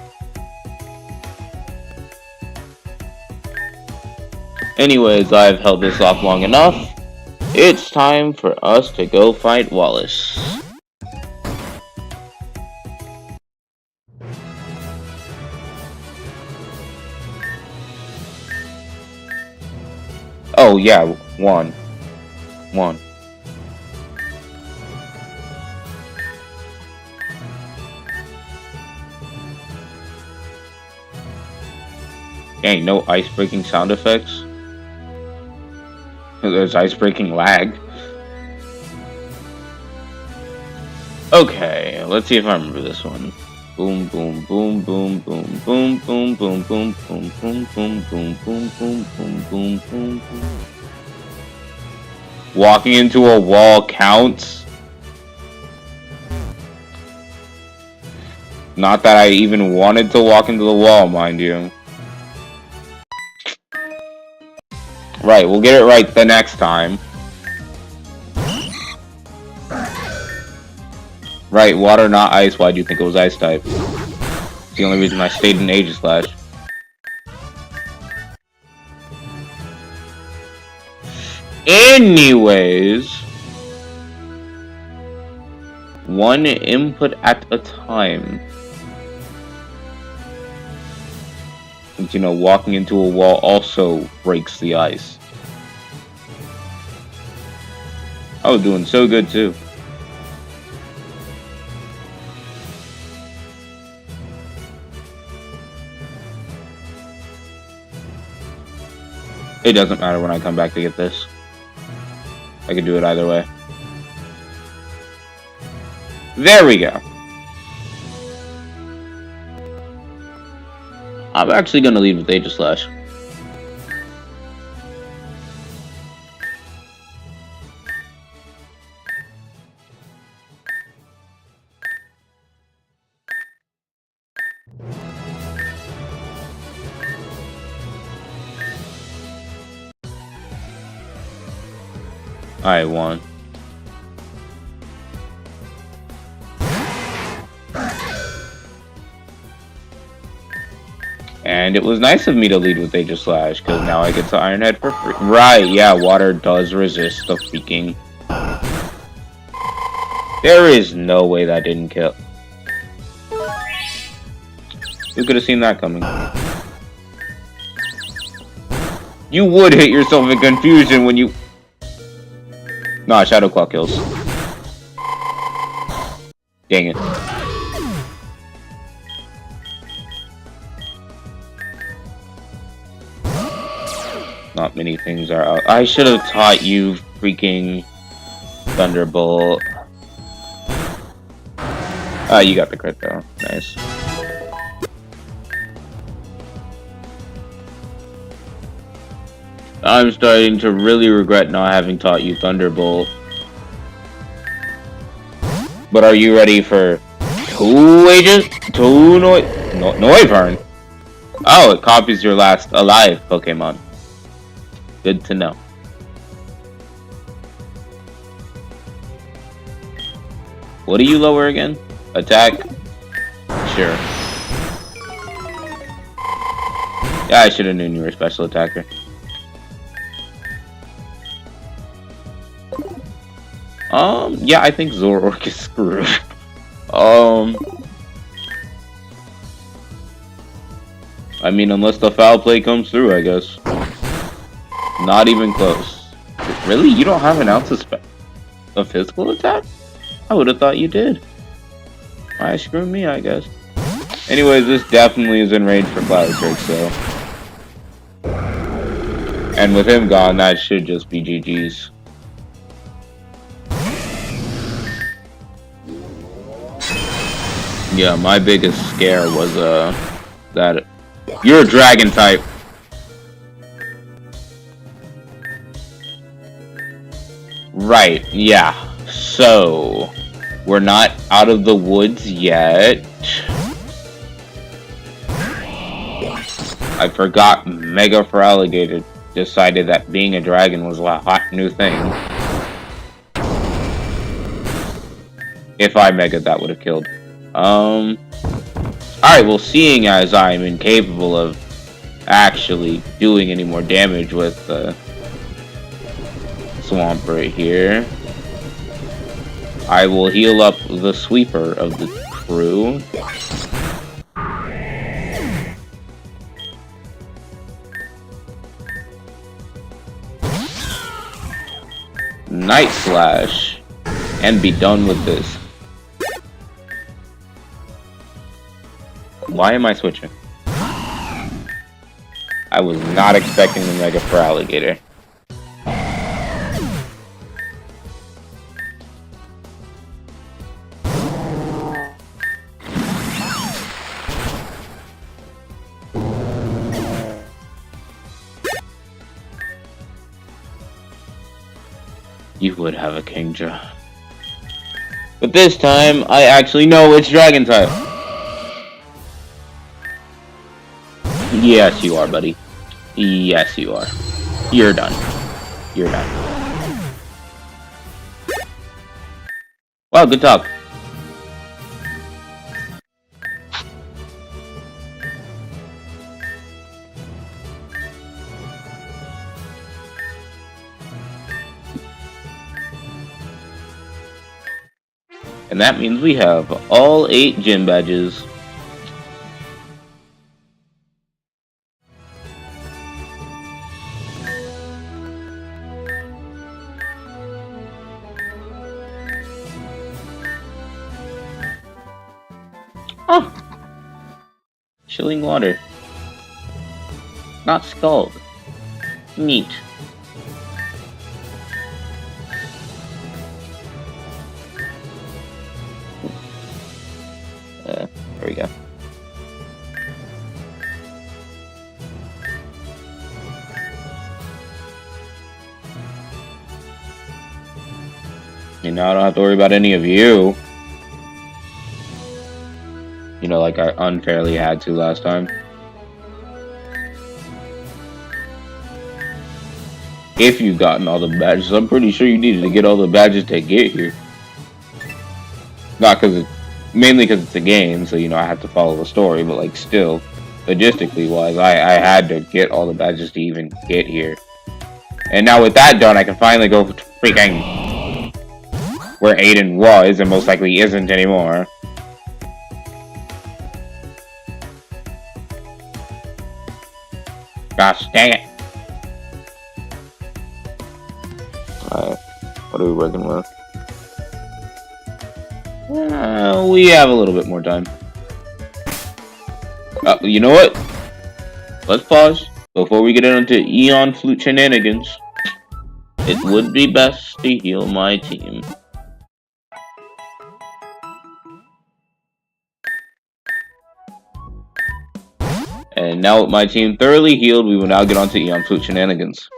Anyways, I've held this off long enough. It's time for us to go fight Wallace. Oh yeah, one. Dang, no ice-breaking sound effects. There's ice-breaking lag. Okay, let's see if I remember this one. Boom, boom, boom, boom, boom, boom, boom, boom, boom, boom, boom, boom, boom, boom, boom, boom, boom, boom, boom. Walking into a wall counts. Not that I even wanted to walk into the wall, mind you. Right, we'll get it right the next time. Right, water, not ice. Why do you think it was ice type? It's the only reason I stayed in Aegislash. Anyways, one input at a time. Since, you know, walking into a wall also breaks the ice. I was doing so good too. It doesn't matter when I come back to get this. I can do it either way. There we go. I'm actually going to lead with Aegislash. I won. And it was nice of me to lead with Aegislash, because now I get to Iron Head for free. Right, yeah, water does resist the freaking... There is no way that didn't kill. Who could have seen that coming? You would hit yourself in confusion when you... Nah, Shadow Claw kills. Dang it. Not many things are out. I should have taught you freaking Thunderbolt. Ah, you got the crit though. Nice. I'm starting to really regret not having taught you Thunderbolt. But are you ready for 2 ages? 2 Noivern? Oh, it copies your last alive Pokemon. Good to know. What do you lower again? Attack? Sure. Yeah, I should have known you were a special attacker. Yeah, I think Zoroark is screwed. I mean, unless the foul play comes through, I guess. Not even close. Really? You don't have an ounce of a physical attack? I would have thought you did. Alright, screw me, I guess. Anyways, this definitely is in range for Cloudstrike, so. And with him gone, that should just be GG's. Yeah, my biggest scare was that you're a dragon type. Right, yeah. So we're not out of the woods yet. I forgot Mega Feraligatr decided that being a dragon was a hot new thing. If I Mega'd, that would have killed. Alright, well, seeing as I'm incapable of actually doing any more damage with the swamp right here, I will heal up the sweeper of the crew. Night Slash, and be done with this. Why am I switching? I was not expecting the Mega Feraligatr. You would have a Kingdra. But this time, I actually know it's Dragon type. Yes, you are, buddy. Yes, you are. You're done. You're done. Wow, good talk. And that means we have all 8 gym badges. Oh! Chilling water. Not scald. Neat. There we go. And now I don't have to worry about any of you. You know, like I unfairly had to last time. If you've gotten all the badges, I'm pretty sure you needed to get all the badges to get here. Not because mainly because it's a game, so you know I have to follow the story, but like still, logistically wise, I had to get all the badges to even get here. And now with that done, I can finally go to freaking where Aiden was and most likely isn't anymore. Gosh dang it. Alright, what are we working with? We have a little bit more time. You know what? Let's pause before we get into Eon Flute shenanigans. It would be best to heal my team. And now with my team thoroughly healed, we will now get on to Eon Flute shenanigans.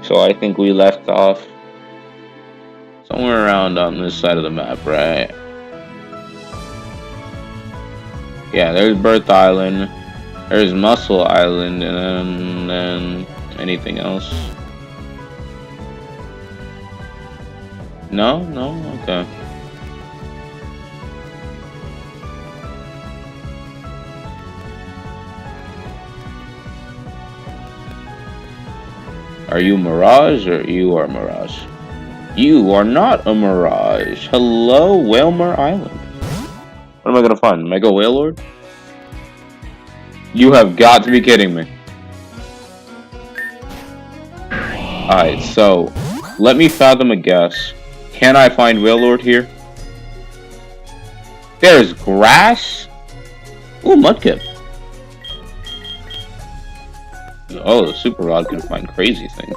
So I think we left off somewhere around on this side of the map, right? Yeah, there's Birth Island, there's Muscle Island, and then anything else? No? No? Okay. Are you Mirage or you are Mirage? You are not a Mirage. Hello, Whalmer Island. What am I gonna find? Mega Whalelord? You have got to be kidding me. Alright, so let me fathom a guess. Can I find Wailord here? There's grass? Ooh, Mudkip. Oh, the Super Rod can find crazy things.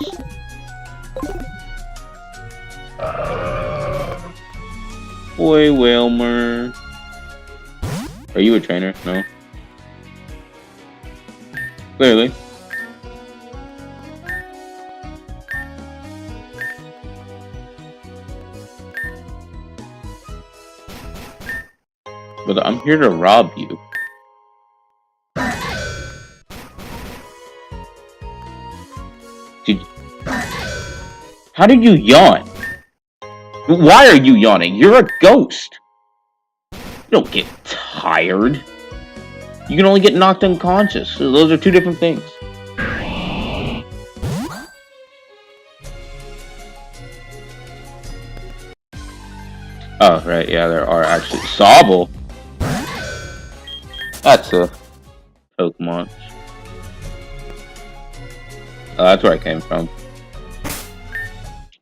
Boy, Wailmer. Are you a trainer? No. Clearly. But I'm here to rob you. How did you yawn? Why are you yawning? You're a ghost. You don't get tired. You can only get knocked unconscious. So those are two different things. Oh, right, yeah, there are actually. Sobble! That's a Pokemon. Oh, that's where I came from.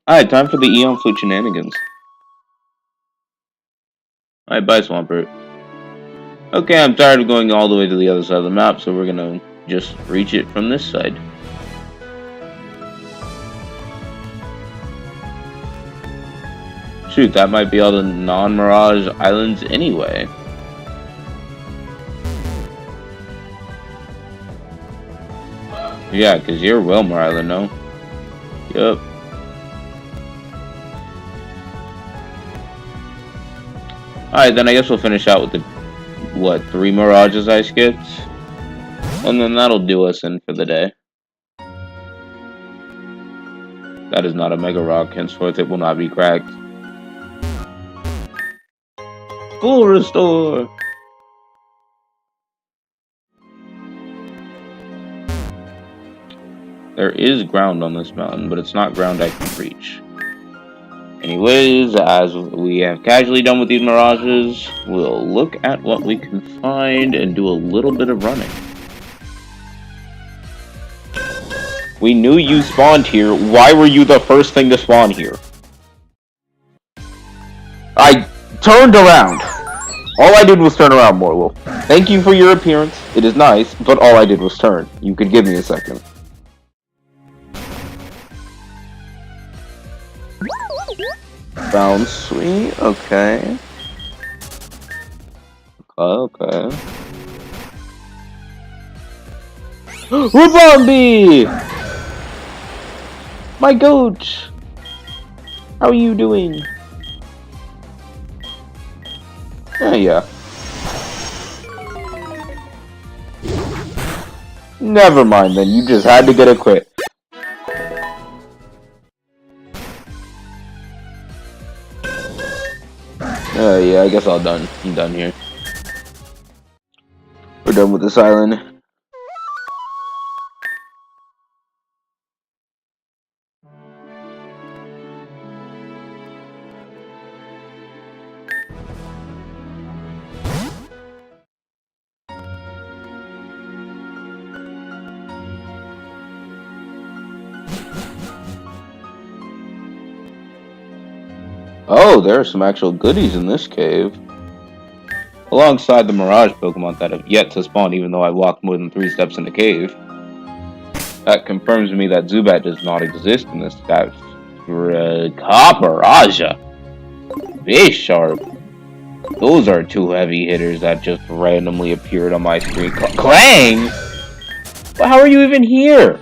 Alright, time for the Eon Flute shenanigans. Alright, bye, Swampert. Okay, I'm tired of going all the way to the other side of the map, so we're gonna just reach it from this side. Shoot, that might be all the non-Mirage Islands anyway. Yeah, because you're Wailmer Island, no? Yup. Alright, then I guess we'll finish out with the, what, 3 Mirages I skipped? And then that'll do us in for the day. That is not a Mega Rock, henceforth it will not be cracked. Full restore! There is ground on this mountain, but it's not ground I can reach. Anyways, as we have casually done with these Mirages, we'll look at what we can find and do a little bit of running. We knew you spawned here. Why were you the first thing to spawn here? I turned around. All I did was turn around, Morlo. Thank you for your appearance. It is nice, but all I did was turn. You could give me a second. Sounds sweet. Okay. Okay. Rubombi! My goat! How are you doing? Yeah. Never mind then, you just had to get a crit. Yeah, I guess I'm done here. We're done with this island. Oh, there are some actual goodies in this cave. Alongside the Mirage Pokemon that have yet to spawn, even though I walked more than 3 steps in the cave. That confirms to me that Zubat does not exist in this. That's Copperajah. Bisharp. Those are 2 heavy hitters that just randomly appeared on my screen. Clang? Well, how are you even here?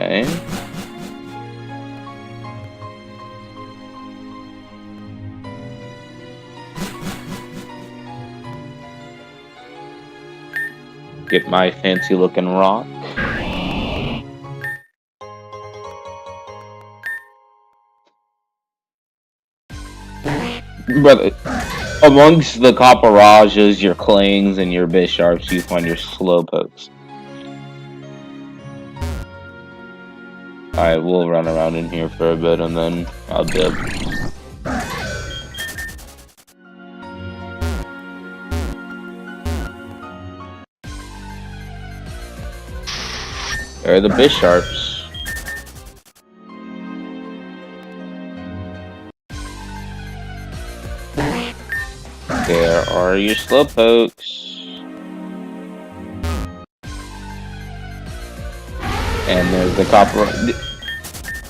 Okay. Get my fancy looking rock. But amongst the Copperajas, your Clangs, and your Bisharps, you find your Slowpokes. Alright, we'll run around in here for a bit and then I'll dip. There are the Bisharps. There are your Slowpokes. And there's the Copper.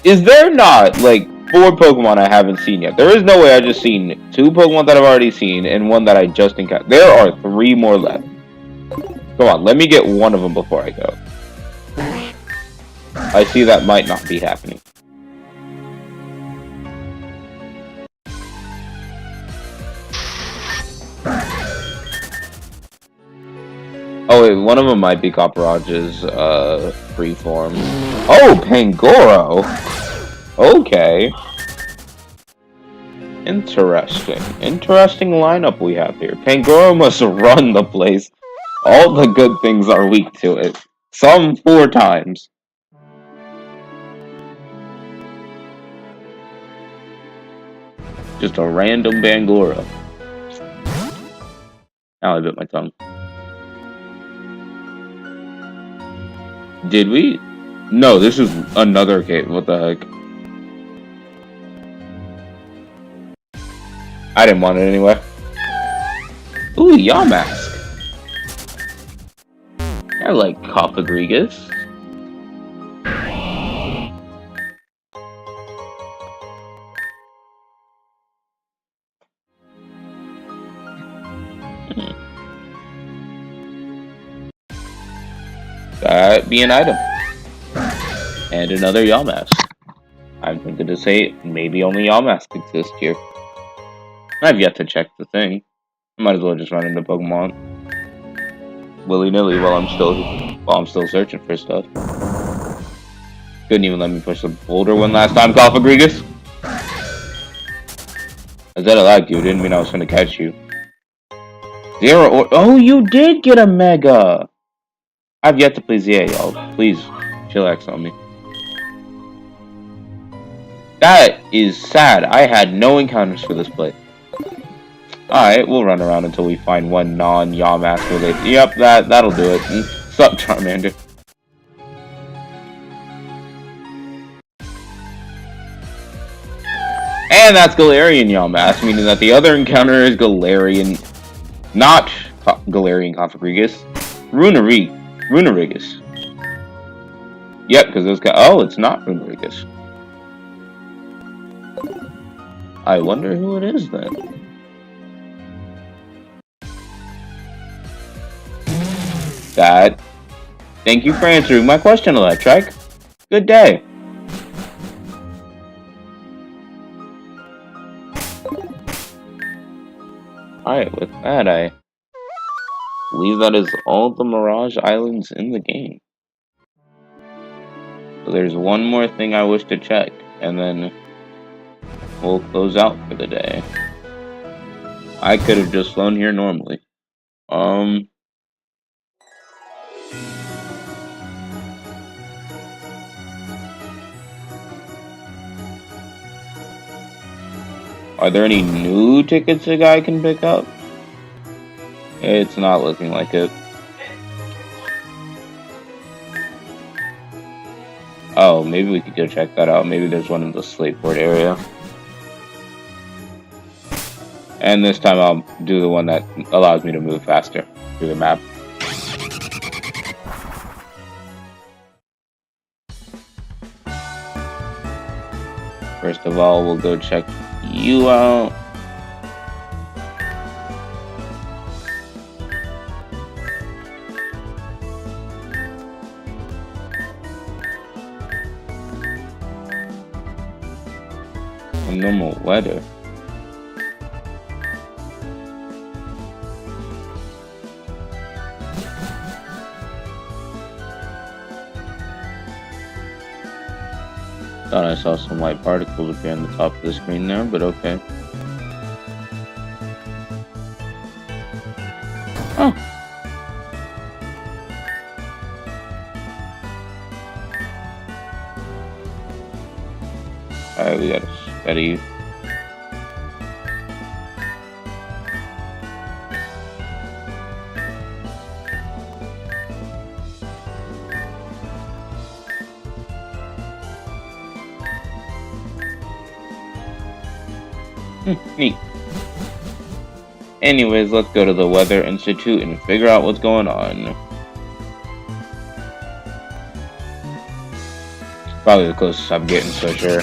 Is there not, like, 4 Pokemon I haven't seen yet? There is no way I've just seen 2 Pokemon that I've already seen and 1 that I just encountered. There are 3 more left. Come on, let me get one of them before I go. I see that might not be happening. Oh wait, one of them might be Copperage's free form. Oh, Pangoro! Okay. Interesting lineup we have here. Pangoro must run the place. All the good things are weak to it. Some 4 times. Just a random Pangoro. Now I bit my tongue. Did we? No, this is another cave. What the heck? I didn't want it anyway. Ooh, Yamask. I like Cofagrigus. That'd be an item. And another Yamask. I'm tempted to say maybe only Yamask exists here. I've yet to check the thing. I might as well just run into Pokemon willy-nilly while I'm still searching for stuff. Couldn't even let me push the boulder one last time, Cofagrigus. I said I liked you, didn't mean I was gonna catch you. Oh, you did get a Mega! I've yet to play ZA, y'all. Please, chillax on me. That is sad. I had no encounters for this play. Alright, we'll run around until we find one non-Yamask related. Yep, that'll do it. Sup, Charmander? And that's Galarian Yamask, meaning that the other encounter is Galarian... Not Galarian Cofagrigus. Runerigus. Yep, because those guys... Oh, it's not Runerigus. I wonder who it is, then. Thank you for answering my question, Electrike. Good day. Alright, with that, I believe that is all the Mirage Islands in the game. So there's one more thing I wish to check, and then we'll close out for the day. I could have just flown here normally. Are there any new tickets a guy can pick up? It's not looking like it. Oh, maybe we could go check that out. Maybe there's one in the Slateport area. And this time I'll do the one that allows me to move faster through the map. First of all, we'll go check you out. Normal weather. Thought I saw some white particles appear on the top of the screen there, but okay. Oh. Alright, we got a steady. Neat. Anyways, let's go to the Weather Institute and figure out what's going on. Probably the closest I'm getting, so sure.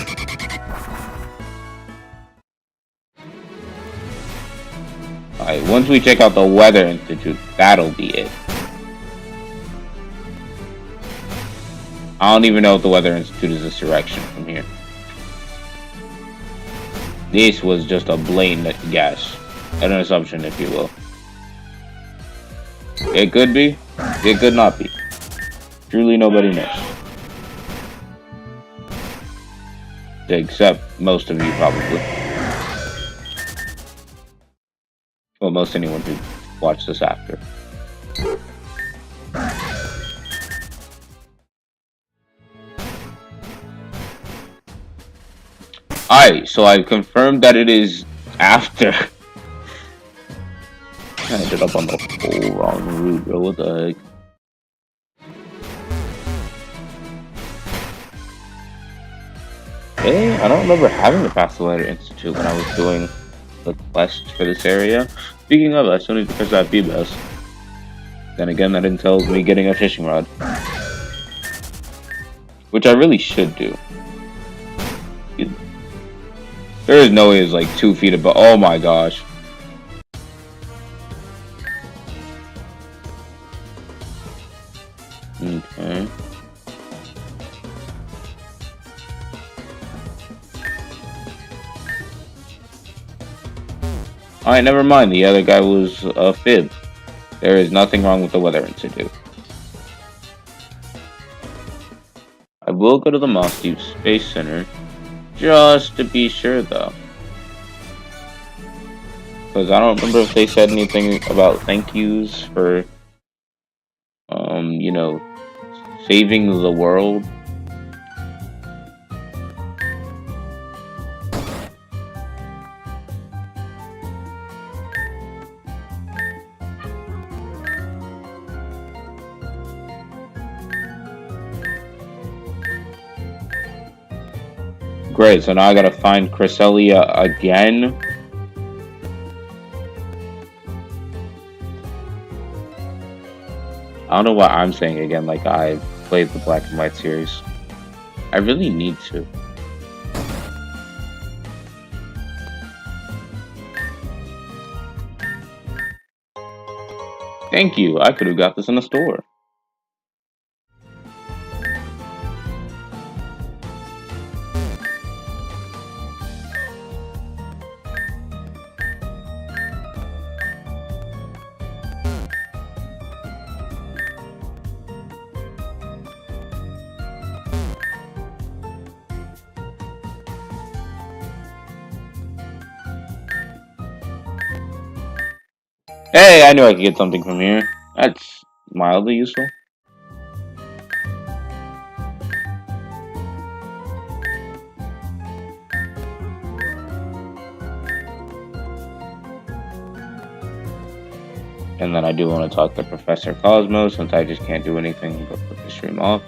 Alright, once we check out the Weather Institute, that'll be it. I don't even know if the Weather Institute is this direction from here. This was just a blatant guess. An assumption, if you will. It could be. It could not be. Truly nobody knows. Except most of you, probably. Well, most anyone who watched this after. Alright, so I've confirmed that it is after. I ended up on the whole wrong route, bro. What the heck? Hey, I don't remember having to pass the Weather Institute when I was doing the quest for this area. Speaking of, I still need to catch that Feebas. Then again, that entails me getting a fishing rod. Which I really should do. There is no way it's like 2 feet above. Oh my gosh. Okay. Alright, never mind. The other guy was a fib. There is nothing wrong with the Weather Institute. I will go to the Moss Deep Space Center. Just to be sure, though. Because I don't remember if they said anything about thank yous for, you know, saving the world. Great, so now I gotta find Cresselia again. I don't know what I'm saying again, like I've played the Black and White series. I really need to. Thank you, I could have got this in the store. Hey, I knew I could get something from here. That's mildly useful. And then I do want to talk to Professor Cosmo, since I just can't do anything but put the stream off.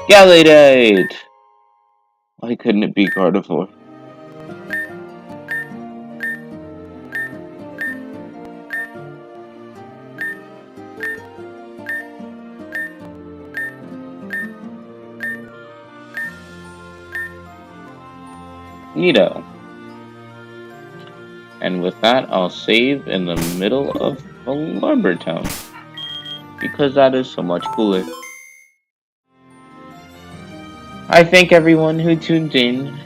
Gallade! Why couldn't it be Gardevoir? Neato. And with that, I'll save in the middle of Lumber Town, because that is so much cooler. I thank everyone who tuned in.